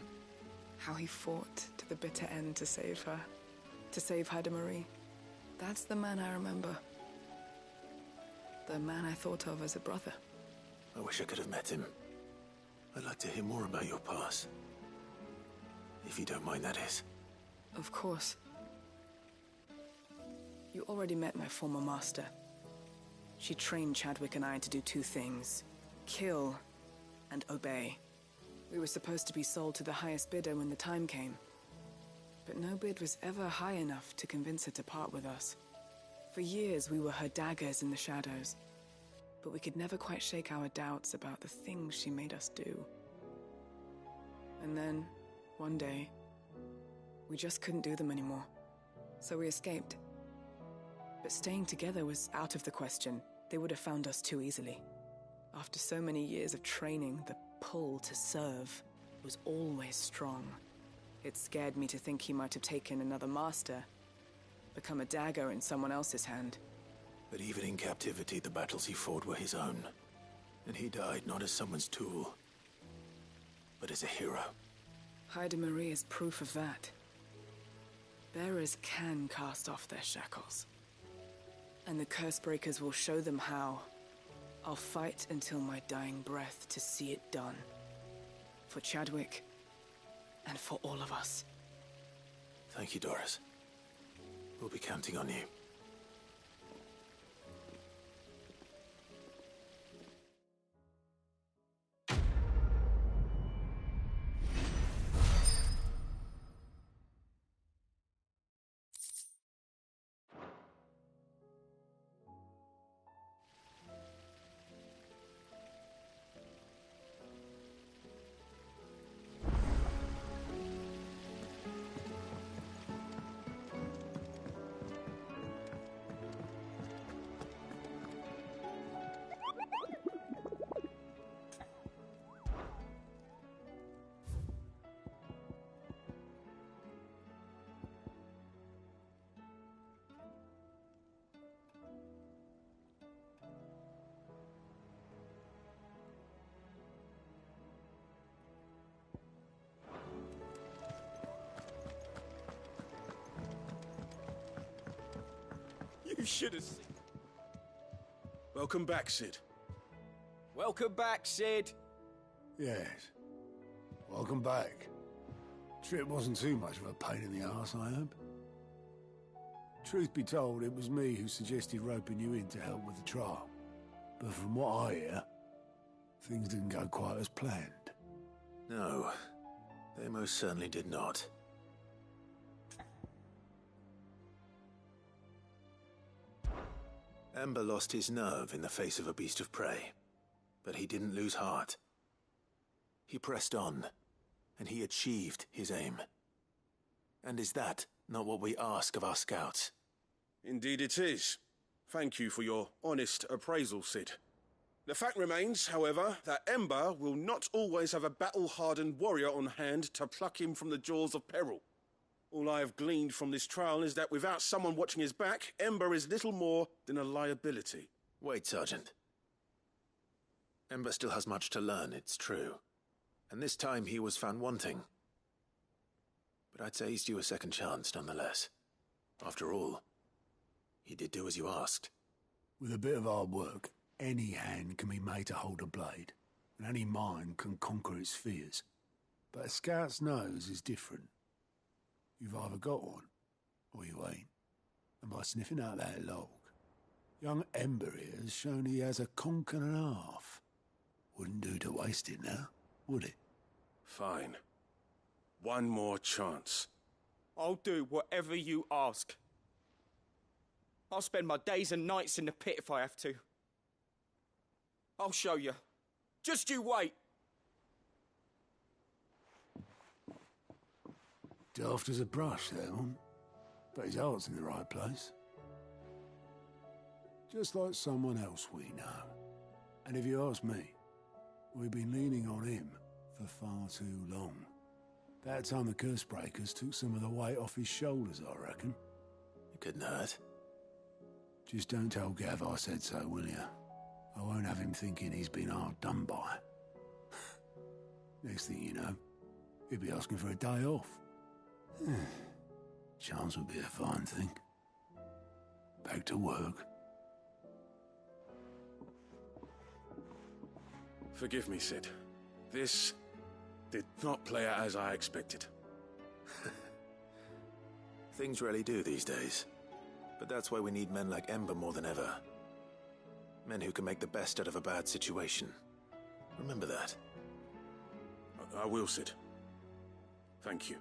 How he fought to the bitter end to save her. To save Haida Marie. That's the man I remember. The man I thought of as a brother. I wish I could have met him. I'd like to hear more about your past. If you don't mind, that is. Of course. You already met my former master. She trained Chadwick and I to do two things. Kill and obey. We were supposed to be sold to the highest bidder when the time came. But no bid was ever high enough to convince her to part with us. For years, we were her daggers in the shadows. But we could never quite shake our doubts about the things she made us do. And then, one day, we just couldn't do them anymore. So we escaped. But staying together was out of the question. They would have found us too easily. After so many years of training, the pull to serve was always strong. It scared me to think he might have taken another master, become a dagger in someone else's hand. But even in captivity, the battles he fought were his own. And he died not as someone's tool, but as a hero. Haida Marie is proof of that. Bearers can cast off their shackles. And the Cursebreakers will show them how. I'll fight until my dying breath to see it done. For Chadwick, and for all of us. Thank you, Doris. We'll be counting on you. You should have seen. Welcome back, Sid. Welcome back, Sid. Yes. Welcome back. Trip wasn't too much of a pain in the arse, I hope. Truth be told, it was me who suggested roping you in to help with the trial. But from what I hear, things didn't go quite as planned. No, they most certainly did not. Amber lost his nerve in the face of a beast of prey, but he didn't lose heart. He pressed on, and he achieved his aim. And is that not what we ask of our scouts? Indeed it is. Thank you for your honest appraisal, Sid. The fact remains, however, that Ember will not always have a battle-hardened warrior on hand to pluck him from the jaws of peril. All I have gleaned from this trial is that without someone watching his back, Ember is little more than a liability. Wait, Sergeant. Ember still has much to learn, it's true. And this time he was found wanting. But I'd say he's due a second chance, nonetheless. After all, he did do as you asked. With a bit of hard work, any hand can be made to hold a blade, and any mind can conquer its fears. But a scout's nose is different. You've either got one, or you ain't. And by sniffing out that log, young Ember here has shown he has a conch and a half. Wouldn't do to waste it now, would it? Fine. One more chance. I'll do whatever you ask. I'll spend my days and nights in the pit if I have to. I'll show you. Just you wait. Daft as a brush, that one. But his heart's in the right place. Just like someone else we know. And if you ask me, we've been leaning on him for far too long. That time the Cursebreakers took some of the weight off his shoulders, I reckon. It couldn't hurt. Just don't tell Gav I said so, will you? I won't have him thinking he's been hard done by. Next thing you know, he'll be asking for a day off. Chance would be a fine thing. Back to work. Forgive me, Sid. This did not play out as I expected. Things rarely do these days. But that's why we need men like Ember more than ever. Men who can make the best out of a bad situation. Remember that. I will, Sid. Thank you.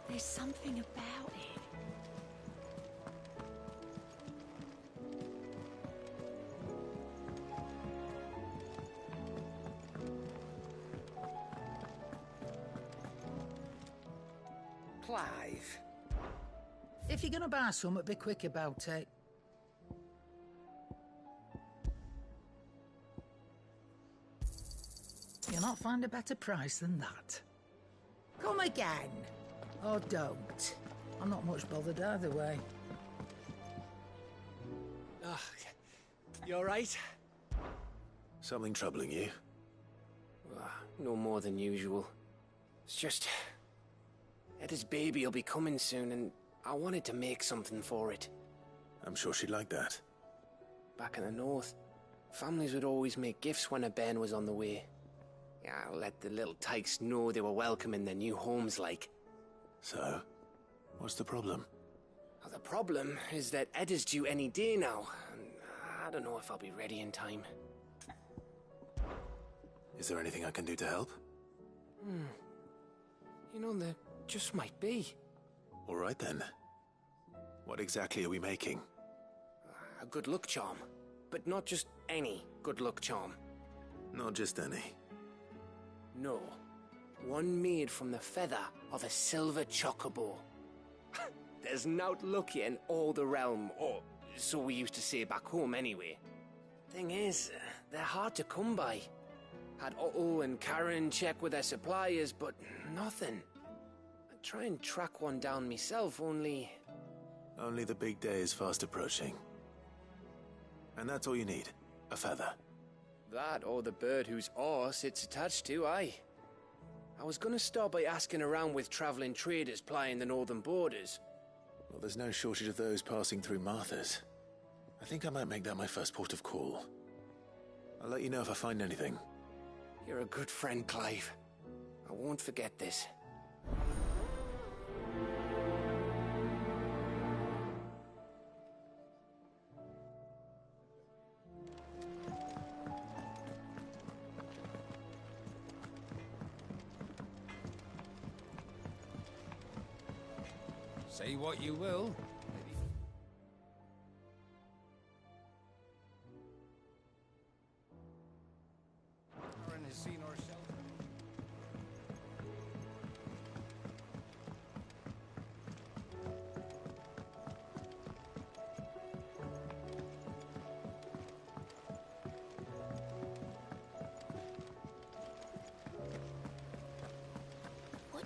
There's something about it. Clive, if you're gonna buy something, be quick about it. You'll not find a better price than that. Come again. Or don't. I'm not much bothered either way. You alright? Something troubling you? No more than usual. It's just... Eda's baby will be coming soon, and I wanted to make something for it. I'm sure she'd like that. Back in the north, families would always make gifts when a bairn was on the way. Yeah, let the little tykes know they were welcome in their new homes, like. So, what's the problem? Well, the problem is that Eda's due any day now, and I don't know if I'll be ready in time. Is there anything I can do to help? You know, there just might be. All right then. What exactly are we making? A good luck charm. But not just any good luck charm. Not just any. No. One made from the feather of a silver chocobo. There's naught luckier in all the realm, or so we used to say back home anyway. Thing is, they're hard to come by. Had Otto and Karen check with their suppliers, but nothing. I'd try and track one down myself, only... Only the big day is fast approaching. And that's all you need, a feather. That or the bird whose horse it's attached to, aye. I was gonna start by asking around with traveling traders plying the northern borders. Well, there's no shortage of those passing through Martha's. I think I might make that my first port of call. I'll let you know if I find anything. You're a good friend, Clive. I won't forget this. Say what you will,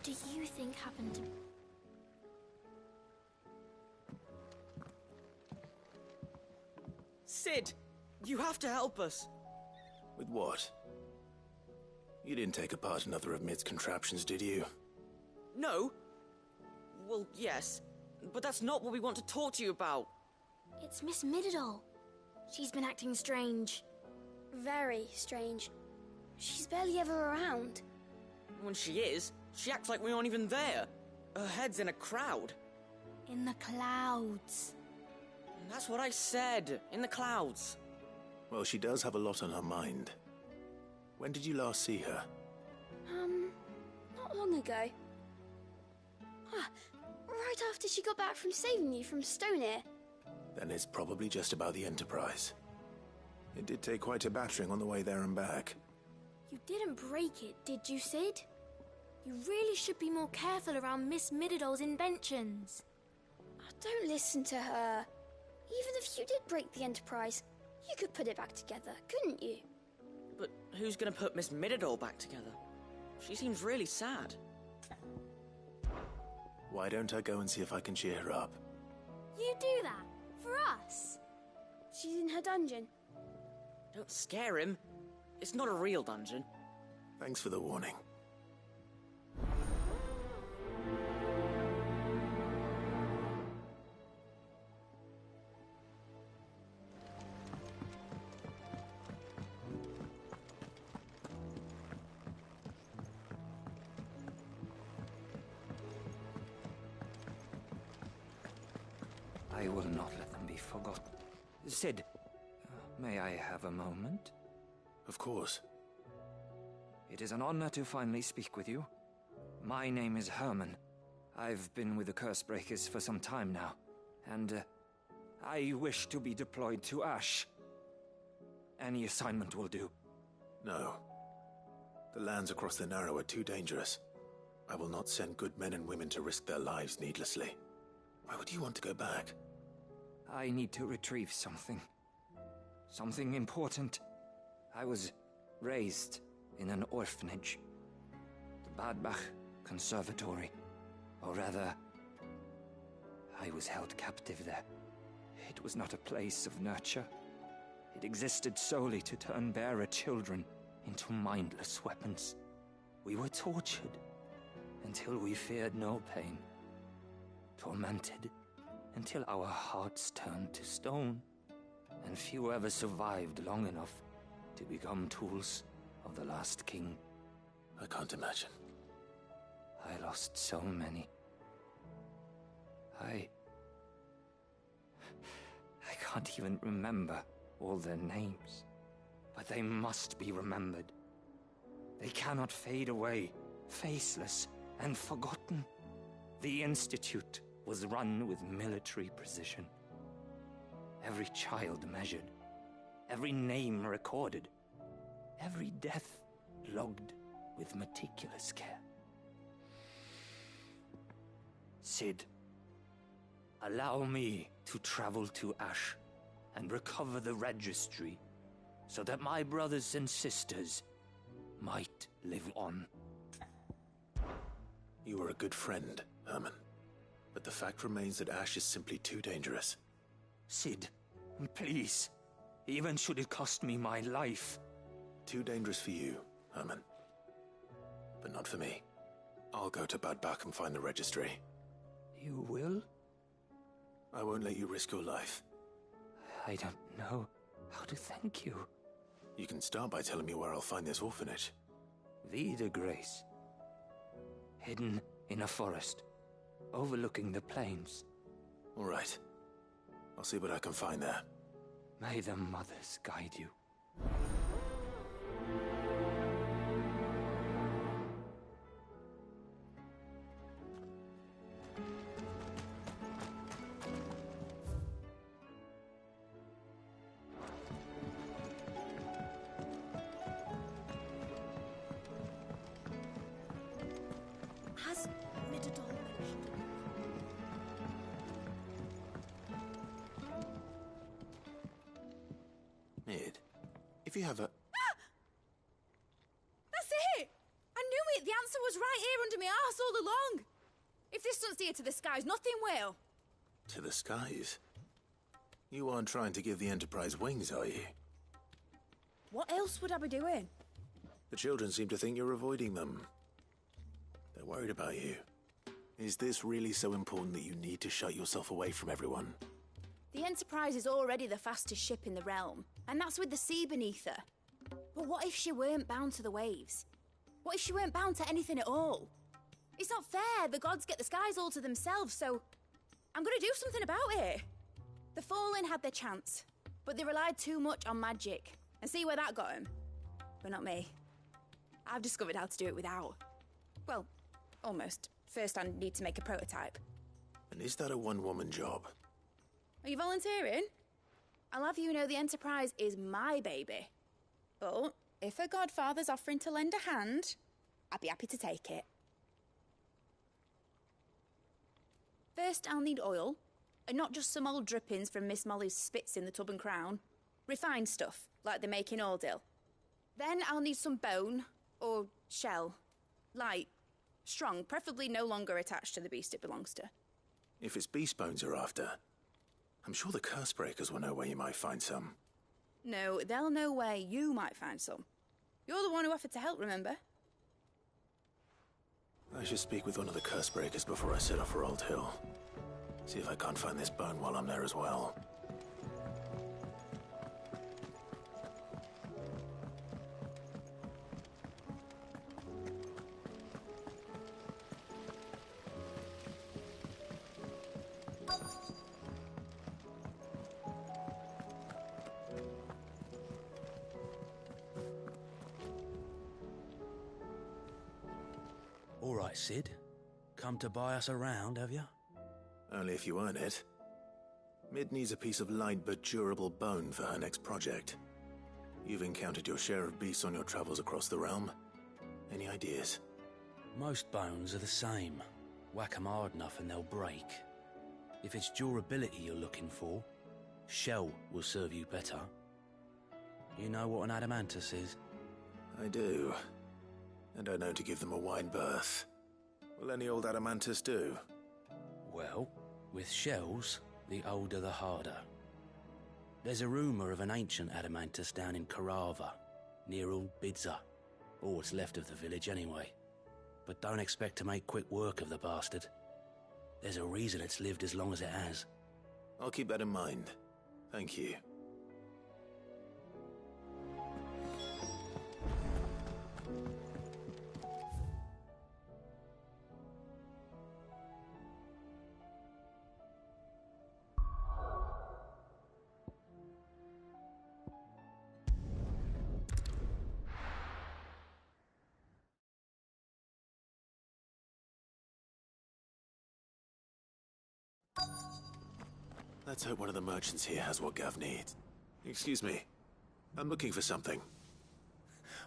do you think happened to... Cid! You have to help us! With what? You didn't take apart another of Mid's contraptions, did you? No. Well, yes. But that's not what we want to talk to you about. It's Miss Mididol. She's been acting strange. Very strange. She's barely ever around. When she is, she acts like we aren't even there. Her head's in a crowd. In the clouds. That's what I said. In the clouds. Well, she does have a lot on her mind. When did you last see her? Not long ago. Right after she got back from saving you from Stonear. Then it's probably just about the Enterprise. It did take quite a battering on the way there and back. You didn't break it, did you, Cid? You really should be more careful around Miss Mididol's inventions. Don't listen to her. Even if you did break the Enterprise, you could put it back together, couldn't you? But who's gonna put Miss Mididol back together? She seems really sad. Why don't I go and see if I can cheer her up? You do that? For us? She's in her dungeon. Don't scare him. It's not a real dungeon. Thanks for the warning. I will not let them be forgotten. Cid, may I have a moment? Of course. It is an honor to finally speak with you. My name is Herman. I've been with the Cursebreakers for some time now, and I wish to be deployed to Ash. Any assignment will do. No. The lands across the Narrow are too dangerous. I will not send good men and women to risk their lives needlessly. Why would you want to go back? I need to retrieve something. Something important. I was raised in an orphanage. The Badbach Conservatory. Or rather, I was held captive there. It was not a place of nurture. It existed solely to turn bearer children into mindless weapons. We were tortured until we feared no pain. Tormented until our hearts turned to stone, and few ever survived long enough to become tools of the last king. I can't imagine. I lost so many. I can't even remember all their names, but they must be remembered. They cannot fade away, faceless and forgotten. The Institute was run with military precision. Every child measured, every name recorded, every death logged with meticulous care. Cid, allow me to travel to Ash and recover the registry so that my brothers and sisters might live on. You were a good friend, Herman. But the fact remains that Ash is simply too dangerous. Cid, please. Even should it cost me my life. Too dangerous for you, Herman. But not for me. I'll go to Badbach and find the registry. You will? I won't let you risk your life. I don't know how to thank you. You can start by telling me where I'll find this orphanage. Vida Grace. Hidden in a forest, overlooking the plains. All right. I'll see what I can find there. May the mothers guide you. Has Mididol mentioned it? Mid, if you have a... That's it! I knew it! The answer was right here under my arse all doesn't steer to the skies, nothing will. To the skies? You aren't trying to give the Enterprise wings, are you? What else would I be doing? The children seem to think you're avoiding them. They're worried about you. Is this really so important that you need to shut yourself away from everyone? The Enterprise is already the fastest ship in the realm, and that's with the sea beneath her. But what if she weren't bound to the waves? What if she weren't bound to anything at all? It's not fair. The gods get the skies all to themselves, so I'm gonna do something about it. The Fallen had their chance, but they relied too much on magic. And see where that got them? But not me. I've discovered how to do it without. Well, almost. First, I need to make a prototype. And is that a one-woman job? Are you volunteering? I'll have you know the Enterprise is my baby. But if a godfather's offering to lend a hand, I'd be happy to take it. First, I'll need oil, and not just some old drippings from Miss Molly's spits in the Tub and Crown. Refined stuff, like they make in Ordil. Then I'll need some bone, or shell. Light, strong, preferably no longer attached to the beast it belongs to. If it's beast bones you're after, I'm sure the curse breakers will know where you might find some. No, they'll know where you might find some. You're the one who offered to help, remember? I should speak with one of the curse breakers before I set off for Old Hill. See if I can't find this bone while I'm there as well. All right, Sid. Come to buy us around, have you? Only if you earn it. Mid needs a piece of light but durable bone for her next project. You've encountered your share of beasts on your travels across the realm. Any ideas? Most bones are the same. Whack 'em hard enough and they'll break. If it's durability you're looking for, shell will serve you better. You know what an adamantus is? I do. And I know to give them a wide berth. Will any old adamantus do? Well, with shells, the older the harder. There's a rumour of an ancient adamantus down in Karava, near Old Bidza, or what's left of the village anyway. But don't expect to make quick work of the bastard. There's a reason it's lived as long as it has. I'll keep that in mind. Thank you. Let's hope one of the merchants here has what Gav needs. Excuse me. I'm looking for something.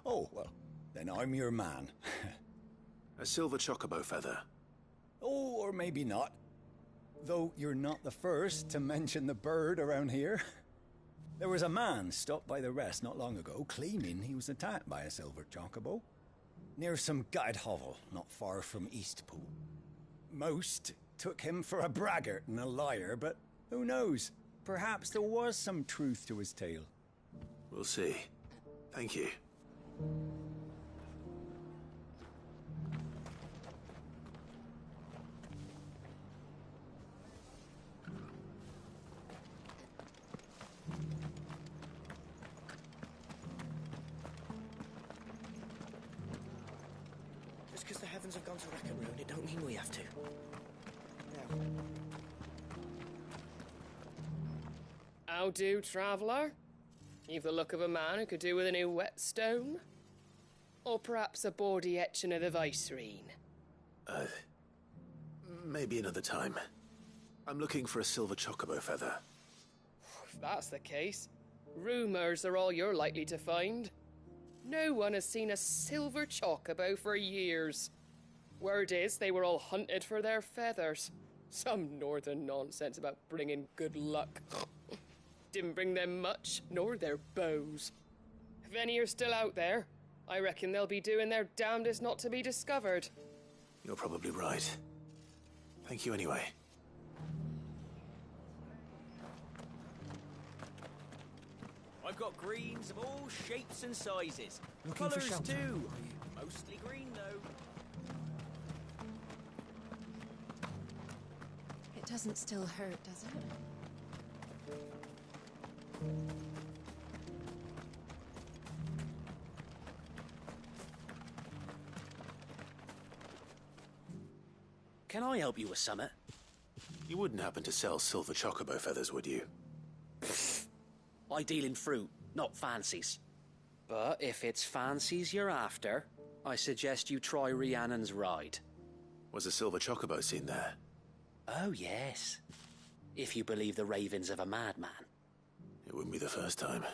Oh, well, then I'm your man. A silver chocobo feather. Oh, or maybe not. Though you're not the first to mention the bird around here. There was a man stopped by the rest not long ago, claiming he was attacked by a silver chocobo. Near some gutted hovel, not far from Eastpool. Most took him for a braggart and a liar, but who knows? Perhaps there was some truth to his tale. We'll see. Thank you. Just because the heavens have gone to wreck and ruin, it don't mean we have to. Now. How do, traveller? You've the look of a man who could do with a new whetstone. Or perhaps a bawdy etching of the Vicerine. Maybe another time. I'm looking for a silver chocobo feather. If that's the case, rumours are all you're likely to find. No one has seen a silver chocobo for years. Word is they were all hunted for their feathers. Some northern nonsense about bringing good luck. Didn't bring them much, nor their bows. If any are still out there, I reckon they'll be doing their damnedest not to be discovered. You're probably right. Thank you anyway. I've got greens of all shapes and sizes. Looking for Colours shelter, too. are you? Mostly green though. It doesn't still hurt, does it? Can I help you with summit? You wouldn't happen to sell silver chocobo feathers, would you? I deal in fruit, not fancies. But if it's fancies you're after, I suggest you try Rhiannon's ride. Was a silver chocobo seen there? Oh, yes. If you believe the ravings of a madman. It wouldn't be the first time.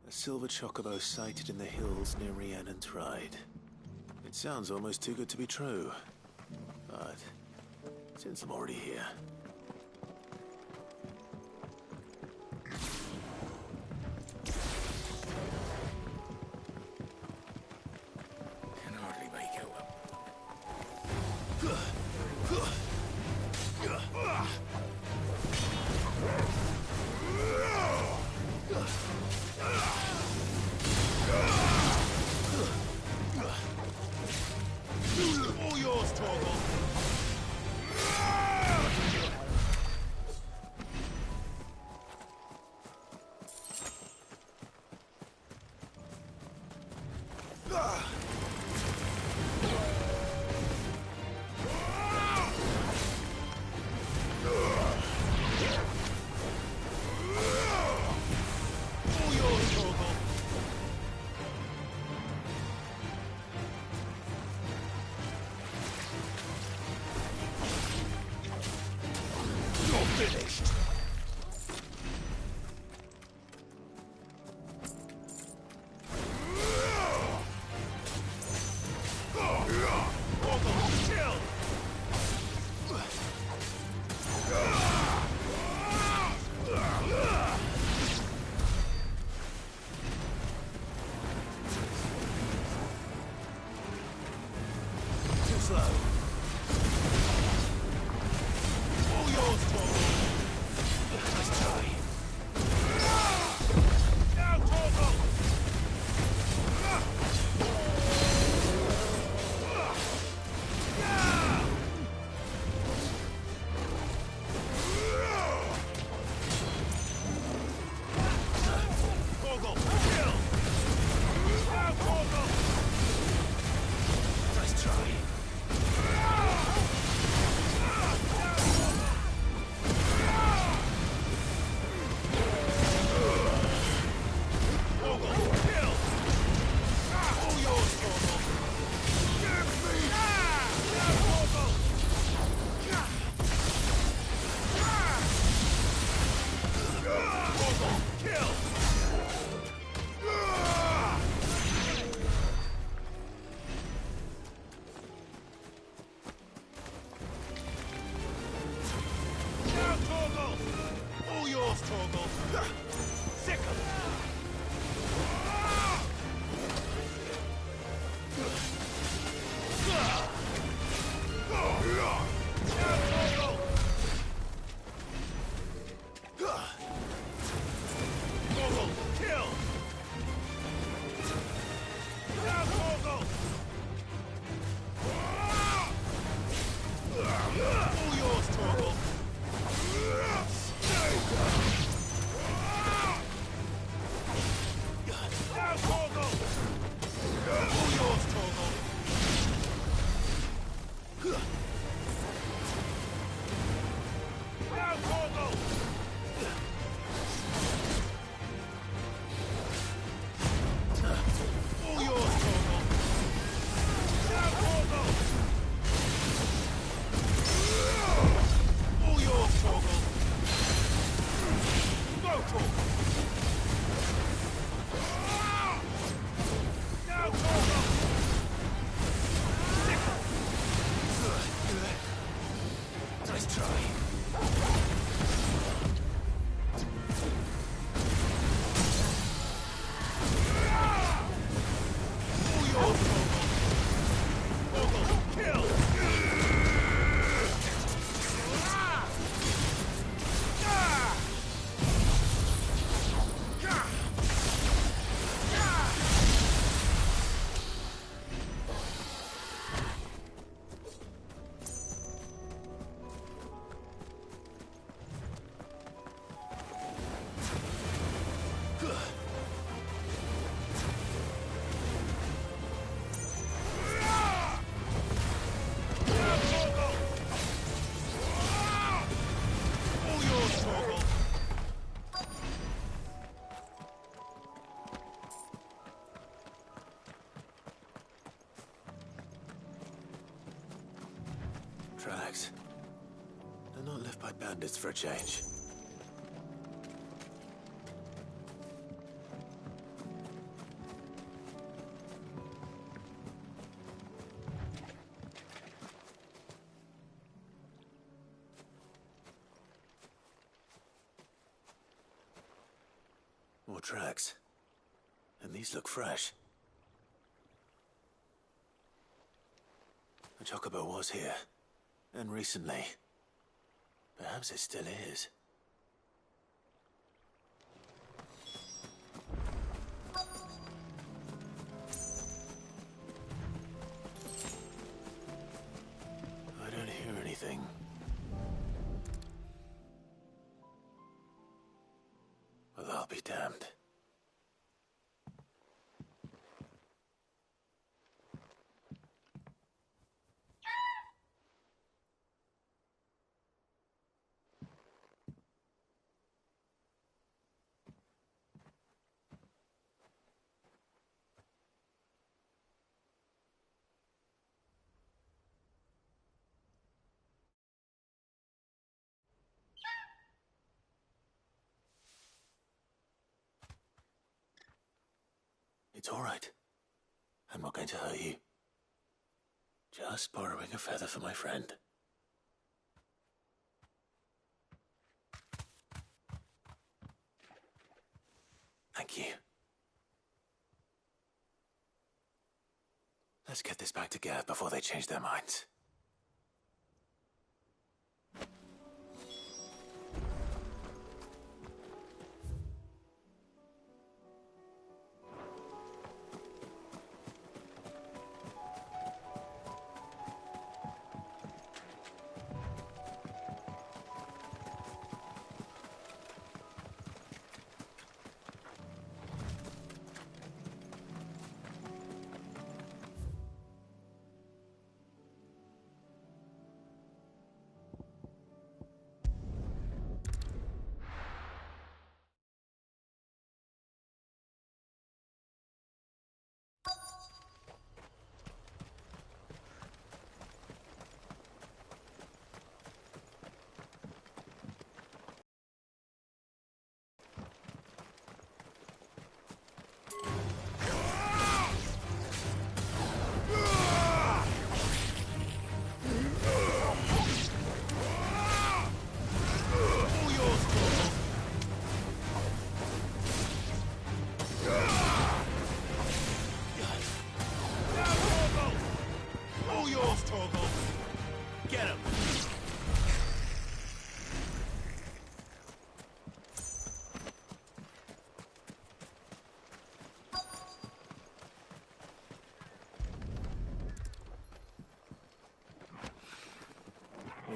A silver chocobo sighted in the hills near Rhiannon's ride. It sounds almost too good to be true. But since I'm already here... Can hardly make out. All yours, Torgal. Finished. Kill. Too slow. All yours, Torgal. Let's try. Now, Torgal! Torgal, kill! Now, Torgal! Nice try. All yours, Torgal. Sick of it. Torgal, kill! Now, Torgal! All yours, Torgal. Tracks. They're not left by bandits for a change. More tracks. And these look fresh. The Chocobo was here. And recently. Perhaps it still is. I don't hear anything. Well, I'll be damned. It's all right. I'm not going to hurt you. Just borrowing a feather for my friend. Thank you. Let's get this back to Gav before they change their minds.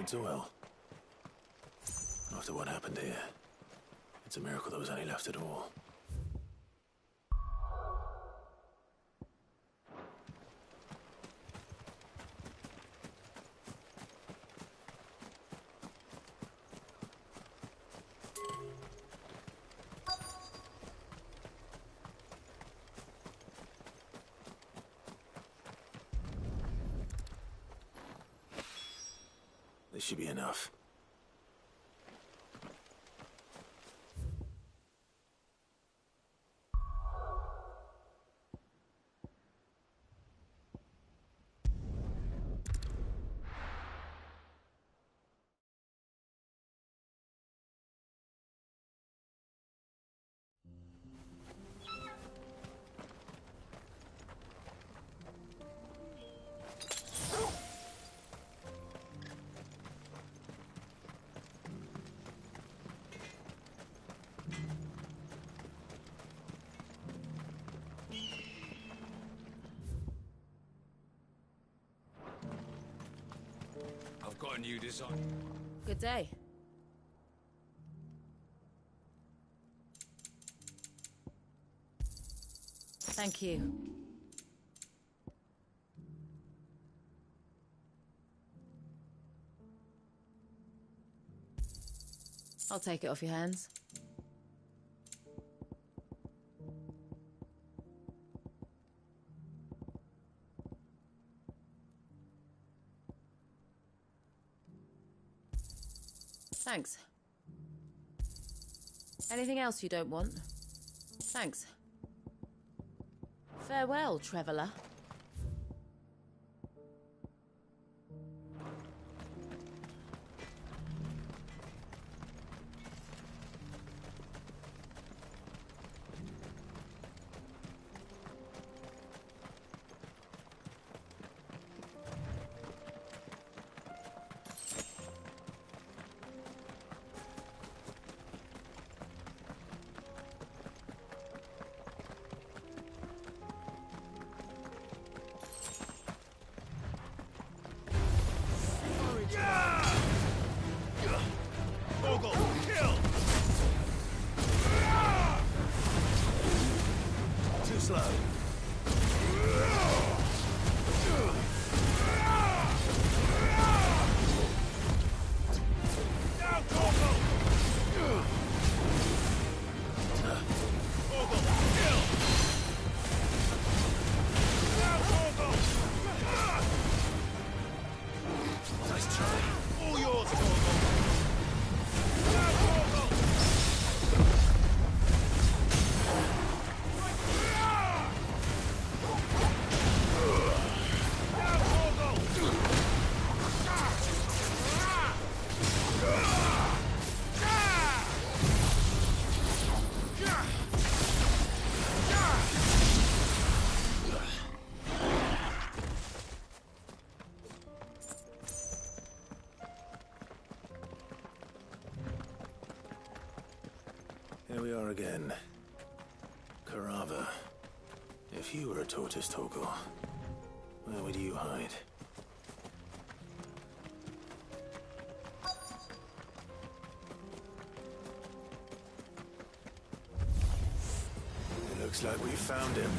So well. After what happened here, it's a miracle there was any left at all. This should be enough. I've got a new design. Good day. Thank you. I'll take it off your hands. Thanks. Anything else you don't want? Thanks. Farewell, traveller. Here we are again. Carava. If you were a tortoise, Torgal, where would you hide? It looks like we found him.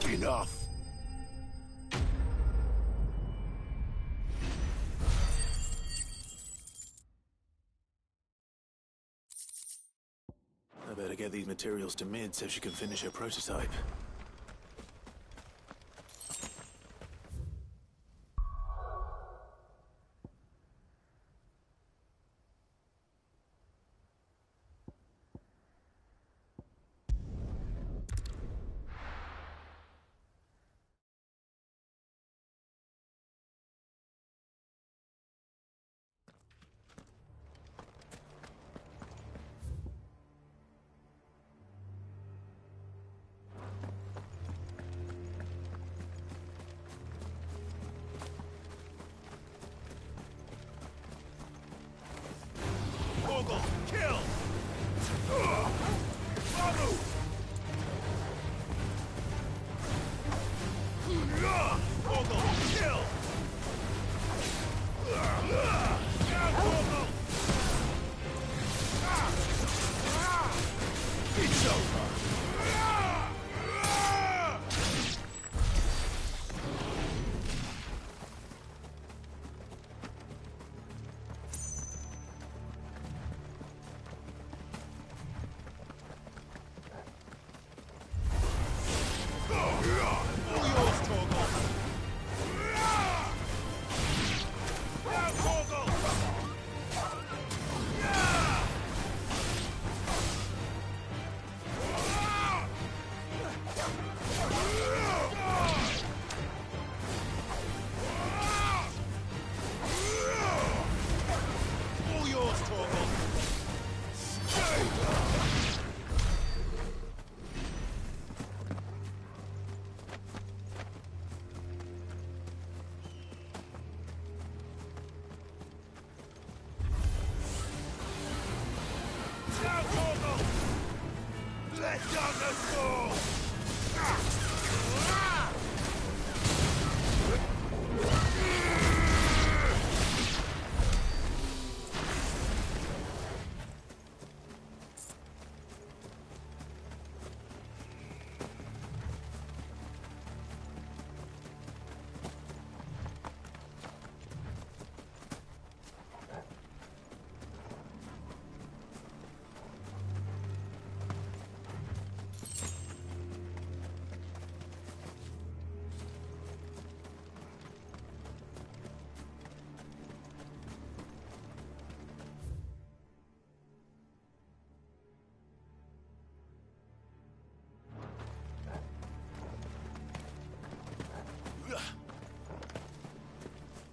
Enough! I better get these materials to Mid so she can finish her prototype. Torgal, kill! Torgal, kill! It's over! Let darkness fall!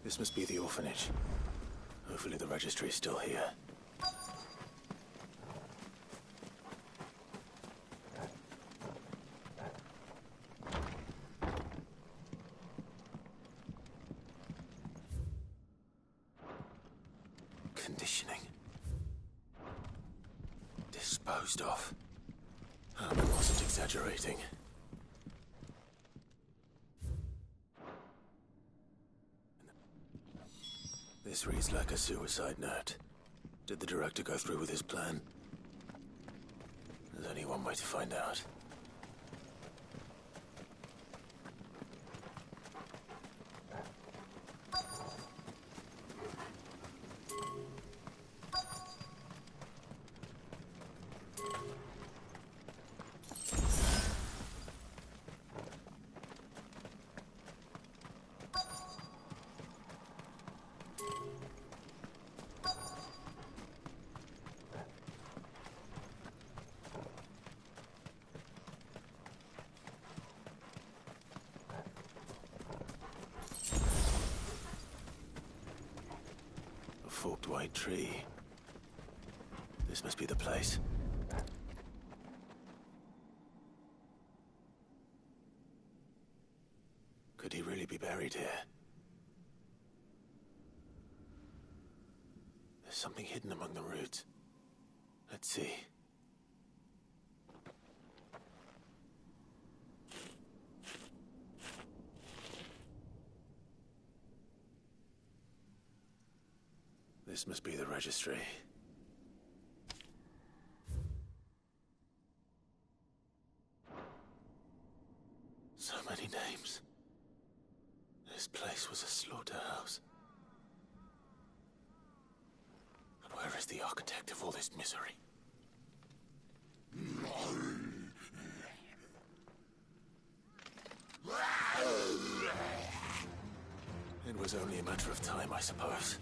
This must be the orphanage. Hopefully the registry is still here. Conditioning. Disposed of. Herman wasn't exaggerating. This reads like a suicide note. Did the director go through with his plan? There's only one way to find out. Forked white tree. This must be the place. Could he really be buried here? There's something hidden among the roots. Let's see. This must be the registry. So many names. This place was a slaughterhouse. But where is the architect of all this misery? It was only a matter of time, I suppose.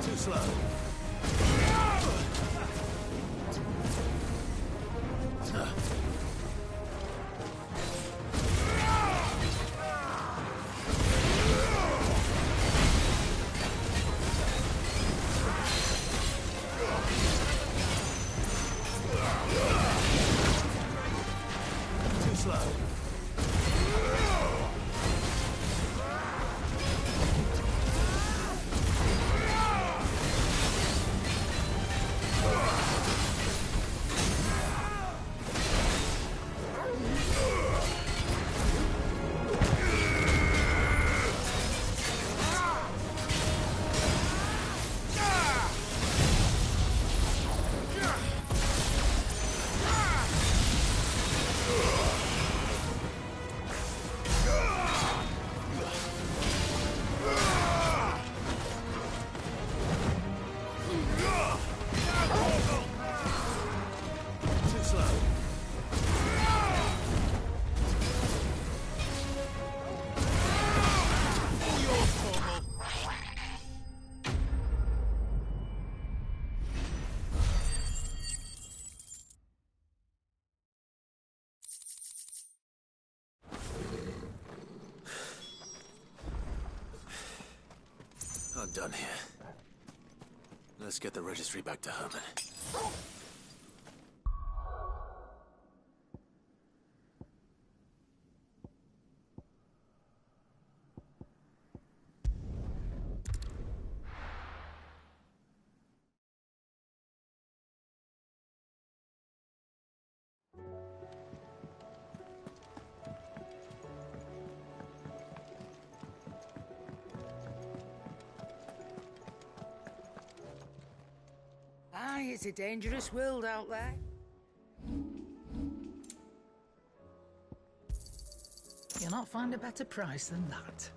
Too slow. done here. Let's get the registry back to Herman. Aye, it's a dangerous world out there. You'll not find a better price than that.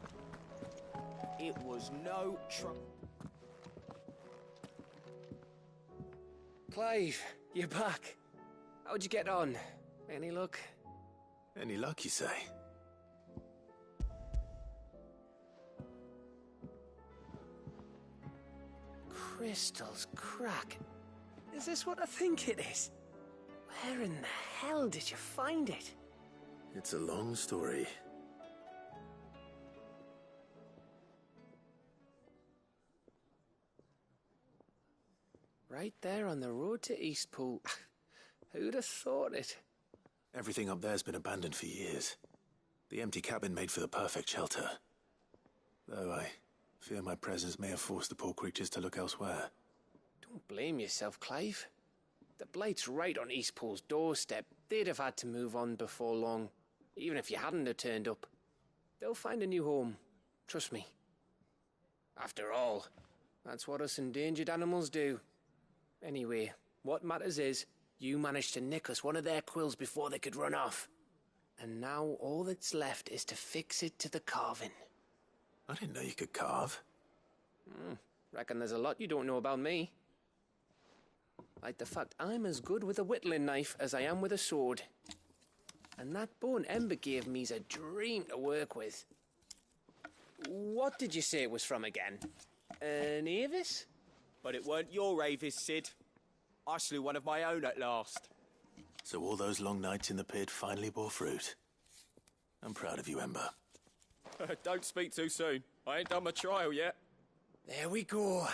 It was no trouble. Clive, you're back. How'd you get on? Any luck? Any luck, you say? Crystal's crack. Is this what I think it is? Where in the hell did you find it? It's a long story. Right there on the road to Eastpool. Who'd have thought it? Everything up there's been abandoned for years. The empty cabin made for the perfect shelter. Though I fear my presence may have forced the poor creatures to look elsewhere. Don't blame yourself, Clive. The Blight's right on Eastpool's doorstep. They'd have had to move on before long, even if you hadn't have turned up. They'll find a new home. Trust me. After all, that's what us endangered animals do. Anyway, what matters is, you managed to nick us one of their quills before they could run off. And now all that's left is to fix it to the carving. I didn't know you could carve. Reckon there's a lot you don't know about me. Like the fact I'm as good with a whittling knife as I am with a sword. And that bone Ember gave me's a dream to work with. What did you say it was from again? An Avis? But it weren't your Avis, Sid. I slew one of my own at last. So all those long nights in the pit finally bore fruit. I'm proud of you, Ember. Don't speak too soon. I ain't done my trial yet. There we go.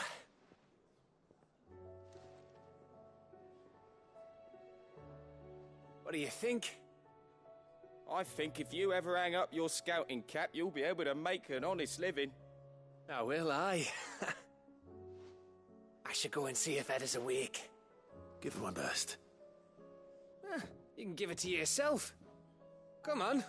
What do you think? I think if you ever hang up your scouting cap, you'll be able to make an honest living. Oh, will I? I should go and see if Ed is awake. Give it my best. You can give it to yourself. Come on.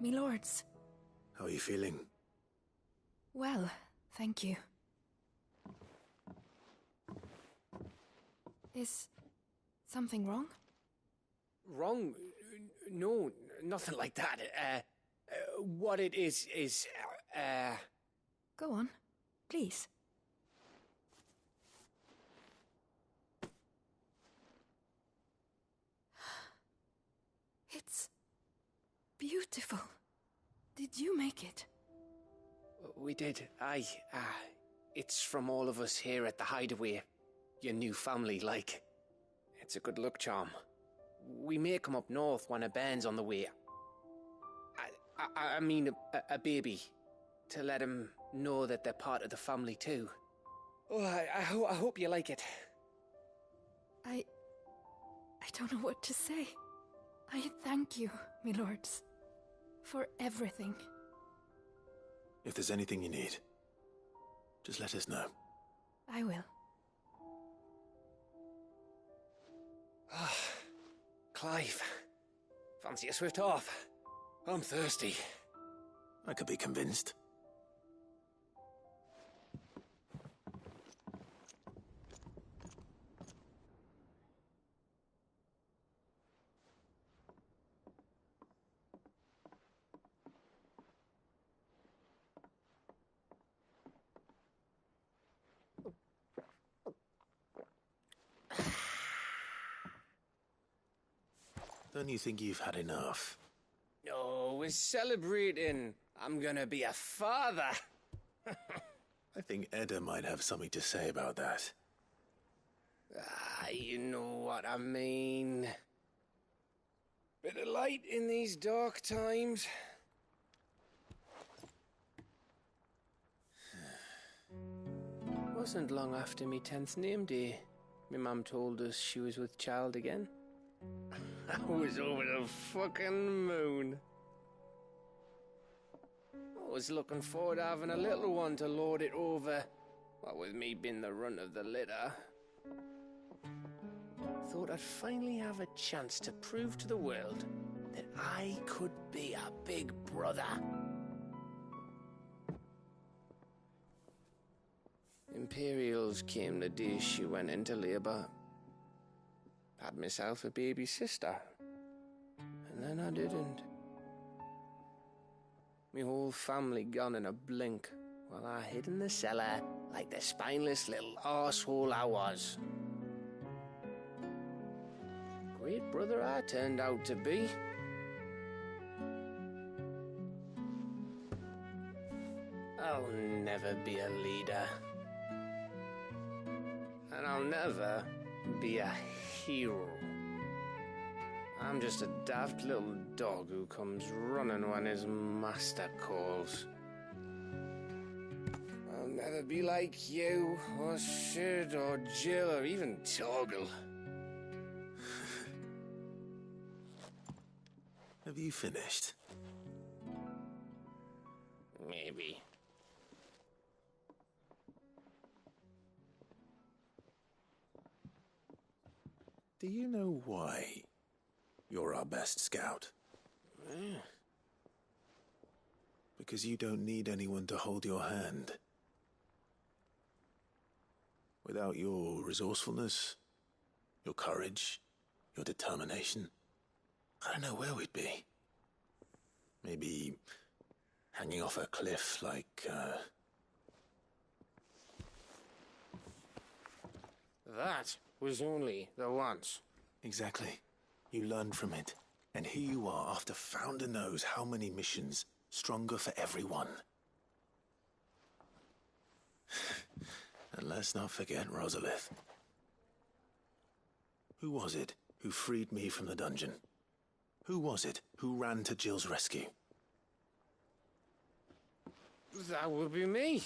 Me lords. How are you feeling? Well, thank you. Is something wrong? Wrong? No, nothing like that. What it is... Go on, please. It's beautiful. Did you make it? We did. Aye. It's from all of us here at the Hideaway. Your new family, like. It's a good luck charm. We may come up north when a band's on the way. I mean a baby. To let him know that they're part of the family too. Oh, I hope you like it. I don't know what to say. I thank you, me lords, for everything. If there's anything you need, just let us know. I will. Clive, fancy a swift off? I'm thirsty. I could be convinced. Don't you think you've had enough? Oh, we're celebrating. I'm gonna be a father. I think Edda might have something to say about that. You know what I mean. Bit of light in these dark times. Wasn't long after me 10th name day, my mum told us she was with child again. I was over the fucking moon. I was looking forward to having a little one to lord it over, what with me being the runt of the litter. Thought I'd finally have a chance to prove to the world that I could be a big brother. Imperials came the day she went into labour. Had myself a baby sister. And then I didn't. Me whole family gone in a blink, while I hid in the cellar like the spineless little arsehole I was. Great brother I turned out to be. I'll never be a leader. And I'll never be a hero. I'm just a daft little dog who comes running when his master calls. I'll never be like you, or Sid, or Jill, or even Torgal. Have you finished? Maybe. Do you know why you're our best scout? Because you don't need anyone to hold your hand. Without your resourcefulness, your courage, your determination, I don't know where we'd be. Maybe hanging off a cliff like, That was only the once. Exactly. You learned from it. And here you are after Founder knows how many missions, stronger for everyone. And let's not forget Rosalith. Who was it who freed me from the dungeon? Who was it who ran to Jill's rescue? That would be me.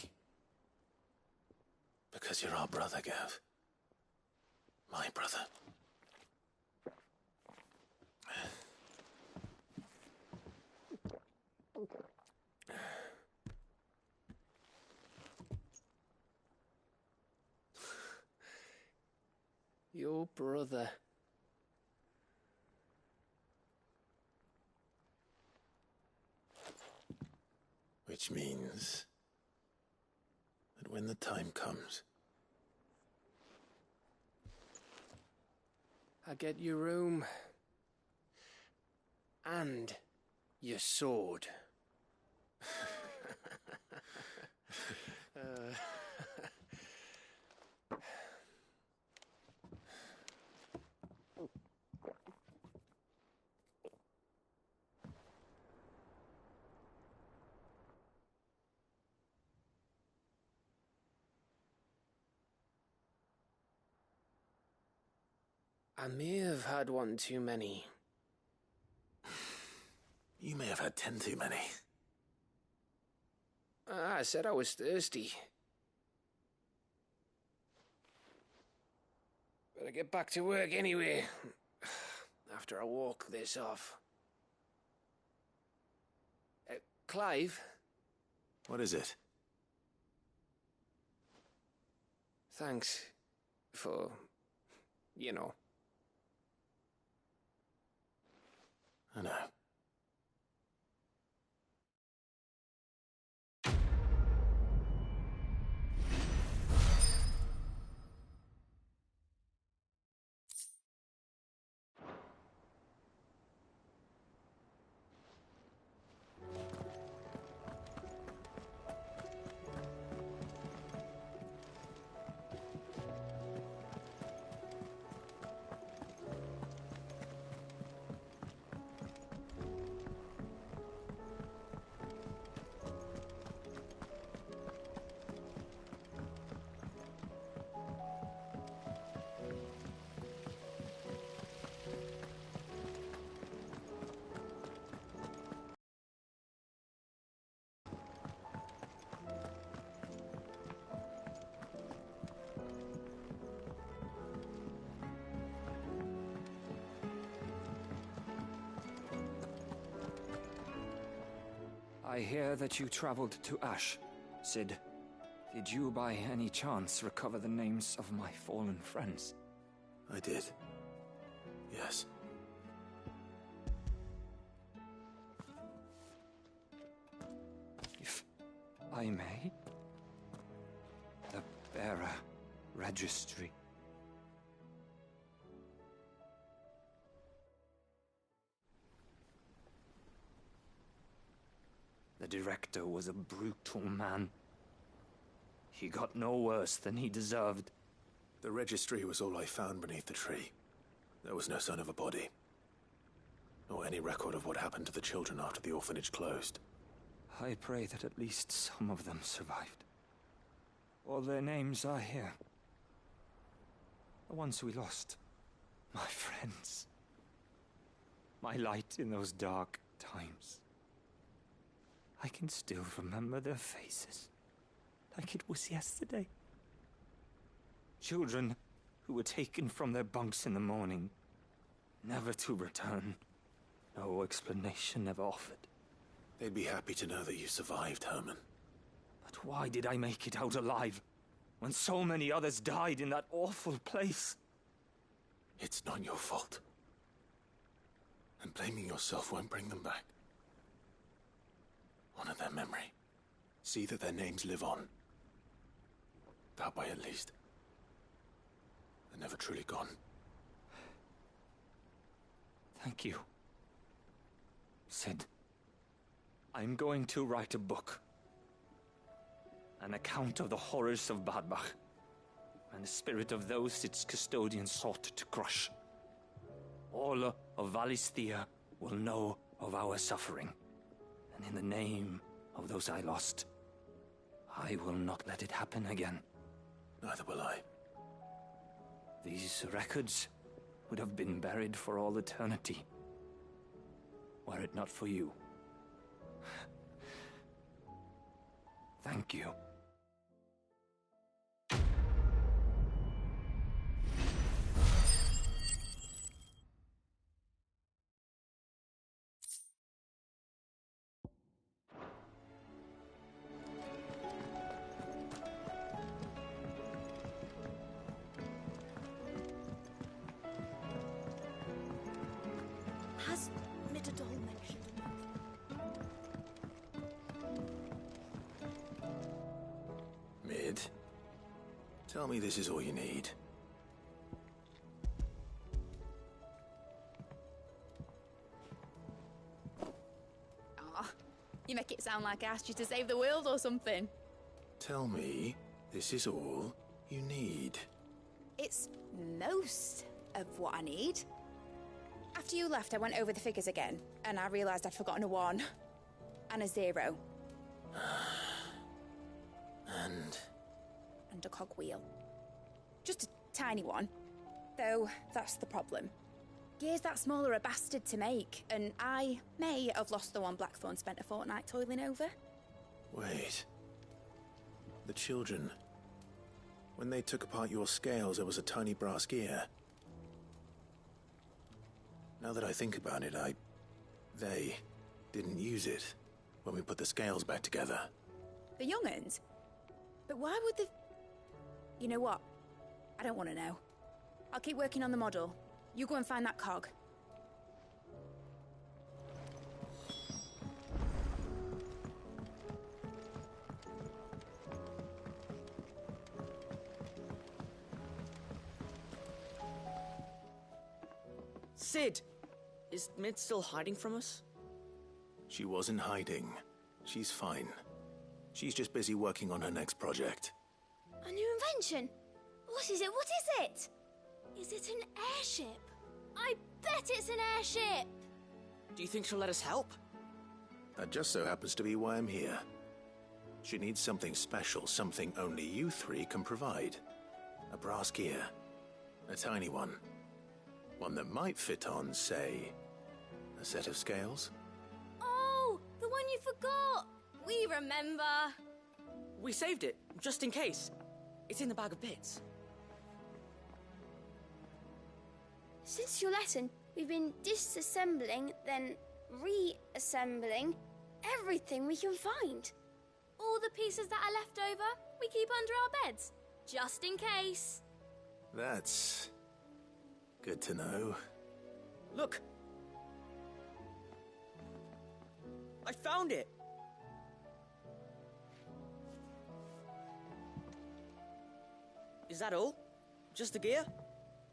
Because you're our brother, Gav. My brother. Your brother. Which means that when the time comes, I get your room. And your sword. I may have had one too many. You may have had 10 too many. I said I was thirsty. Better get back to work anyway. After I walk this off. Clive? What is it? Thanks for, you know. I know. I hear that you traveled to Ash. Cid, did you by any chance recover the names of my fallen friends? I did. Yes. If I may, the bearer registry. The director was a brutal man. He got no worse than he deserved. The registry was all I found beneath the tree. There was no sign of a body, or any record of what happened to the children after the orphanage closed. I pray that at least some of them survived. All their names are here. The ones we lost. My friends. My light in those dark times. I can still remember their faces, like it was yesterday. Children who were taken from their bunks in the morning, never to return. No explanation ever offered. They'd be happy to know that you survived, Herman. But why did I make it out alive, when so many others died in that awful place? It's not your fault. And blaming yourself won't bring them back. Honor their memory. See that their names live on. That way, at least. They're never truly gone. Thank you. Cid, I'm going to write a book. An account of the horrors of Badbach, and the spirit of those its custodians sought to crush. All of Valisthea will know of our suffering, and in the name of those I lost, I will not let it happen again. Neither will I. These records would have been buried for all eternity, were it not for you. Thank you. Has Midadol mentioned Mid, tell me this is all you need. Aw, you make it sound like I asked you to save the world or something. Tell me this is all you need. It's most of what I need. After you left, I went over the figures again, and I realised I'd forgotten a 1 and a 0. And a cogwheel. Just a tiny one. Though, that's the problem. Gears that small are a bastard to make, and I may have lost the one Blackthorn spent a fortnight toiling over. Wait. The children. When they took apart your scales, there was a tiny brass gear. Now that I think about it, they didn't use it when we put the scales back together. The young'uns? But why would the... You know what? I don't want to know. I'll keep working on the model. You go and find that cog. Cid! Is Mid still hiding from us? She wasn't hiding. She's fine. She's just busy working on her next project. a new invention? What is it? What is it? Is it an airship? I bet it's an airship! Do you think she'll let us help? That just so happens to be why I'm here. She needs something special, something only you three can provide. A brass gear. A tiny one. One that might fit on, say, a set of scales. Oh, the one you forgot! We remember! We saved it, just in case. It's in the bag of bits. Since your lesson, we've been disassembling, then reassembling, everything we can find. All the pieces that are left over, we keep under our beds, just in case. That's good to know. Look! I found it! Is that all? Just the gear?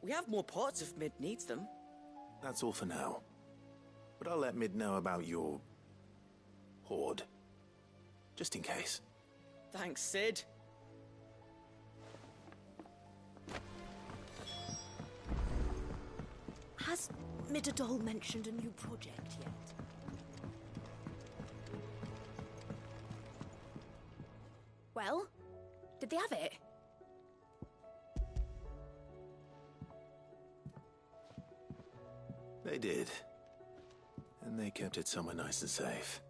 We have more parts if Mid needs them. That's all for now. But I'll let Mid know about your hoard. Just in case. Thanks, Sid. Has Midadol mentioned a new project yet? Well, did they have it? They did. And they kept it somewhere nice and safe.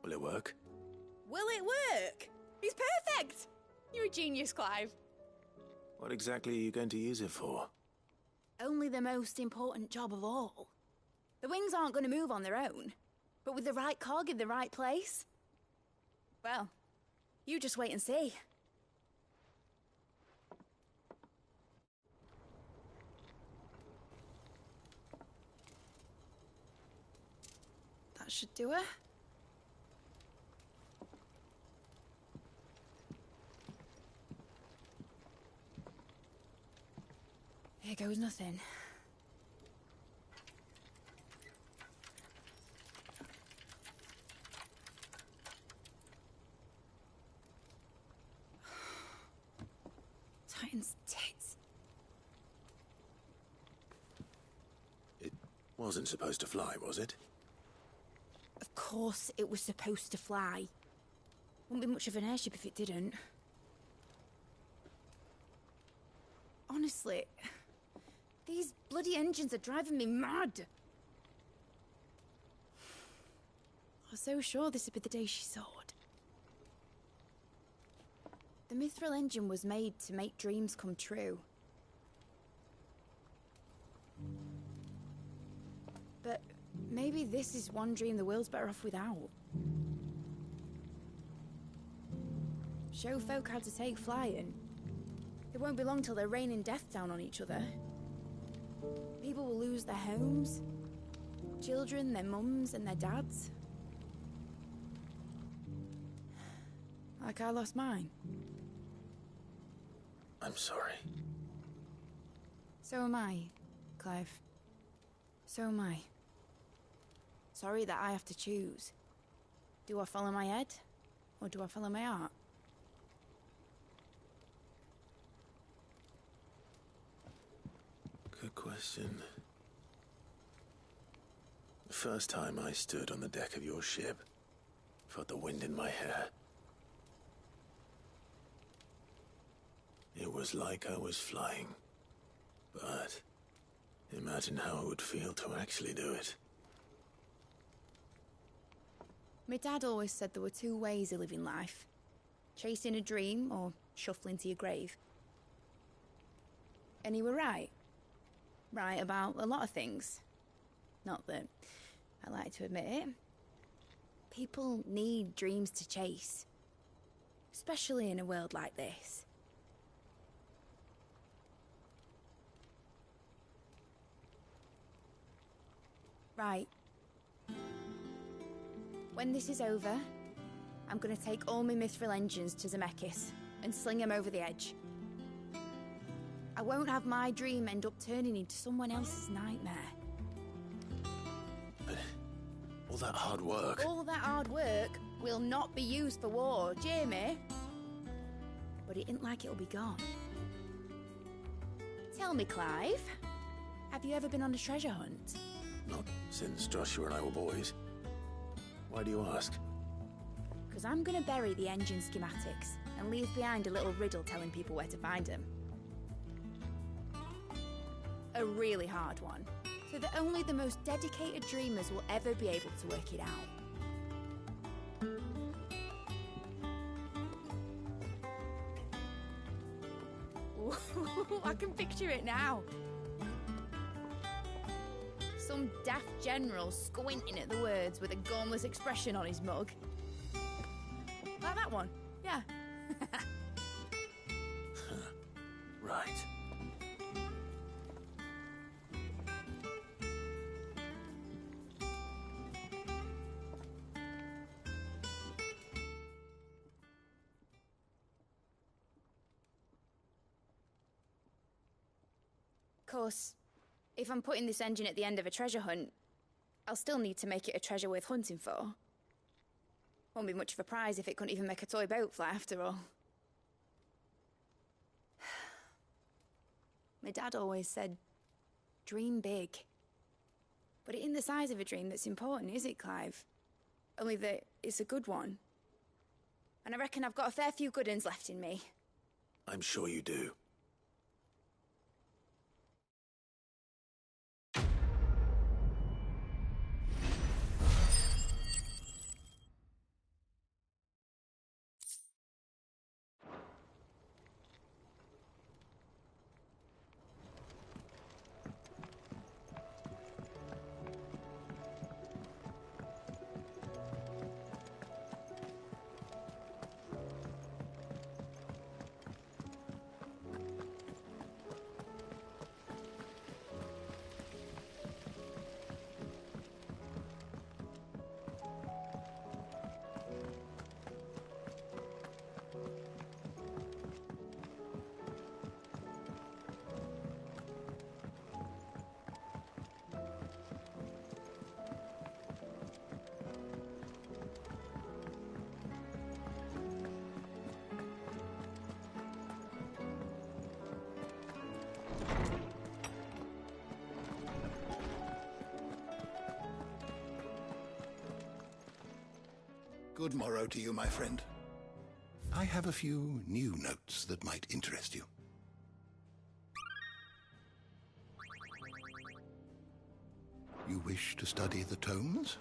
Will it work? Will it work? He's perfect! You're a genius, Clive. What exactly are you going to use it for? Only the most important job of all. The wings aren't going to move on their own, but with the right cog in the right place. Well, you just wait and see. That should do it. Here goes nothing. Titan's tits. It wasn't supposed to fly, was it? Of course it was supposed to fly. Wouldn't be much of an airship if it didn't. Honestly, these bloody engines are driving me mad. I was so sure this would be the day she soared. The Mithril engine was made to make dreams come true. But maybe this is one dream the world's better off without. Show folk how to take flying. It won't be long till they're raining death down on each other. People will lose their homes, children, their mums and their dads. Like I lost mine. I'm sorry. So am I, Clive. So am I. Sorry that I have to choose. Do I follow my head, or do I follow my heart? Good question. The first time I stood on the deck of your ship, felt the wind in my hair. It was like I was flying. But imagine how it would feel to actually do it. My dad always said there were two ways of living life. Chasing a dream or shuffling to your grave. And he were right. Right about a lot of things. Not that I like to admit it. People need dreams to chase. Especially in a world like this. Right. When this is over, I'm gonna take all my Mithril engines to Zemeckis and sling them over the edge. I won't have my dream end up turning into someone else's nightmare. But all that hard work... All that hard work will not be used for war, Jamie. But it ain't like it'll be gone. Tell me, Clive, have you ever been on a treasure hunt? Not since Joshua and I were boys. Why do you ask? Because I'm gonna bury the engine schematics and leave behind a little riddle telling people where to find them. A really hard one, so that only the most dedicated dreamers will ever be able to work it out. Ooh, I can picture it now. some daft general squinting at the words with a gormless expression on his mug. Like that one, yeah. Right. Of course, if I'm putting this engine at the end of a treasure hunt, I'll still need to make it a treasure worth hunting for. Won't be much of a prize if it couldn't even make a toy boat fly after all. My dad always said, dream big. But it ain't the size of a dream that's important, is it, Clive? Only that it's a good one. And I reckon I've got a fair few good uns left in me. I'm sure you do. Good morrow to you, my friend. I have a few new notes that might interest you. You wish to study the tomes?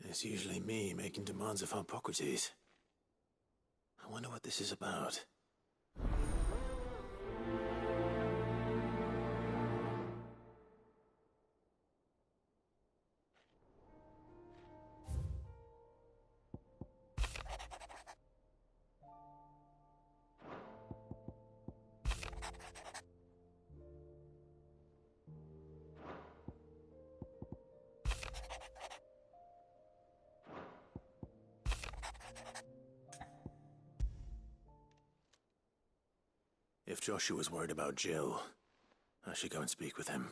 It's usually me making demands of Hippocrates. I wonder what this is about. If Joshua's worried about Jill, I should go and speak with him.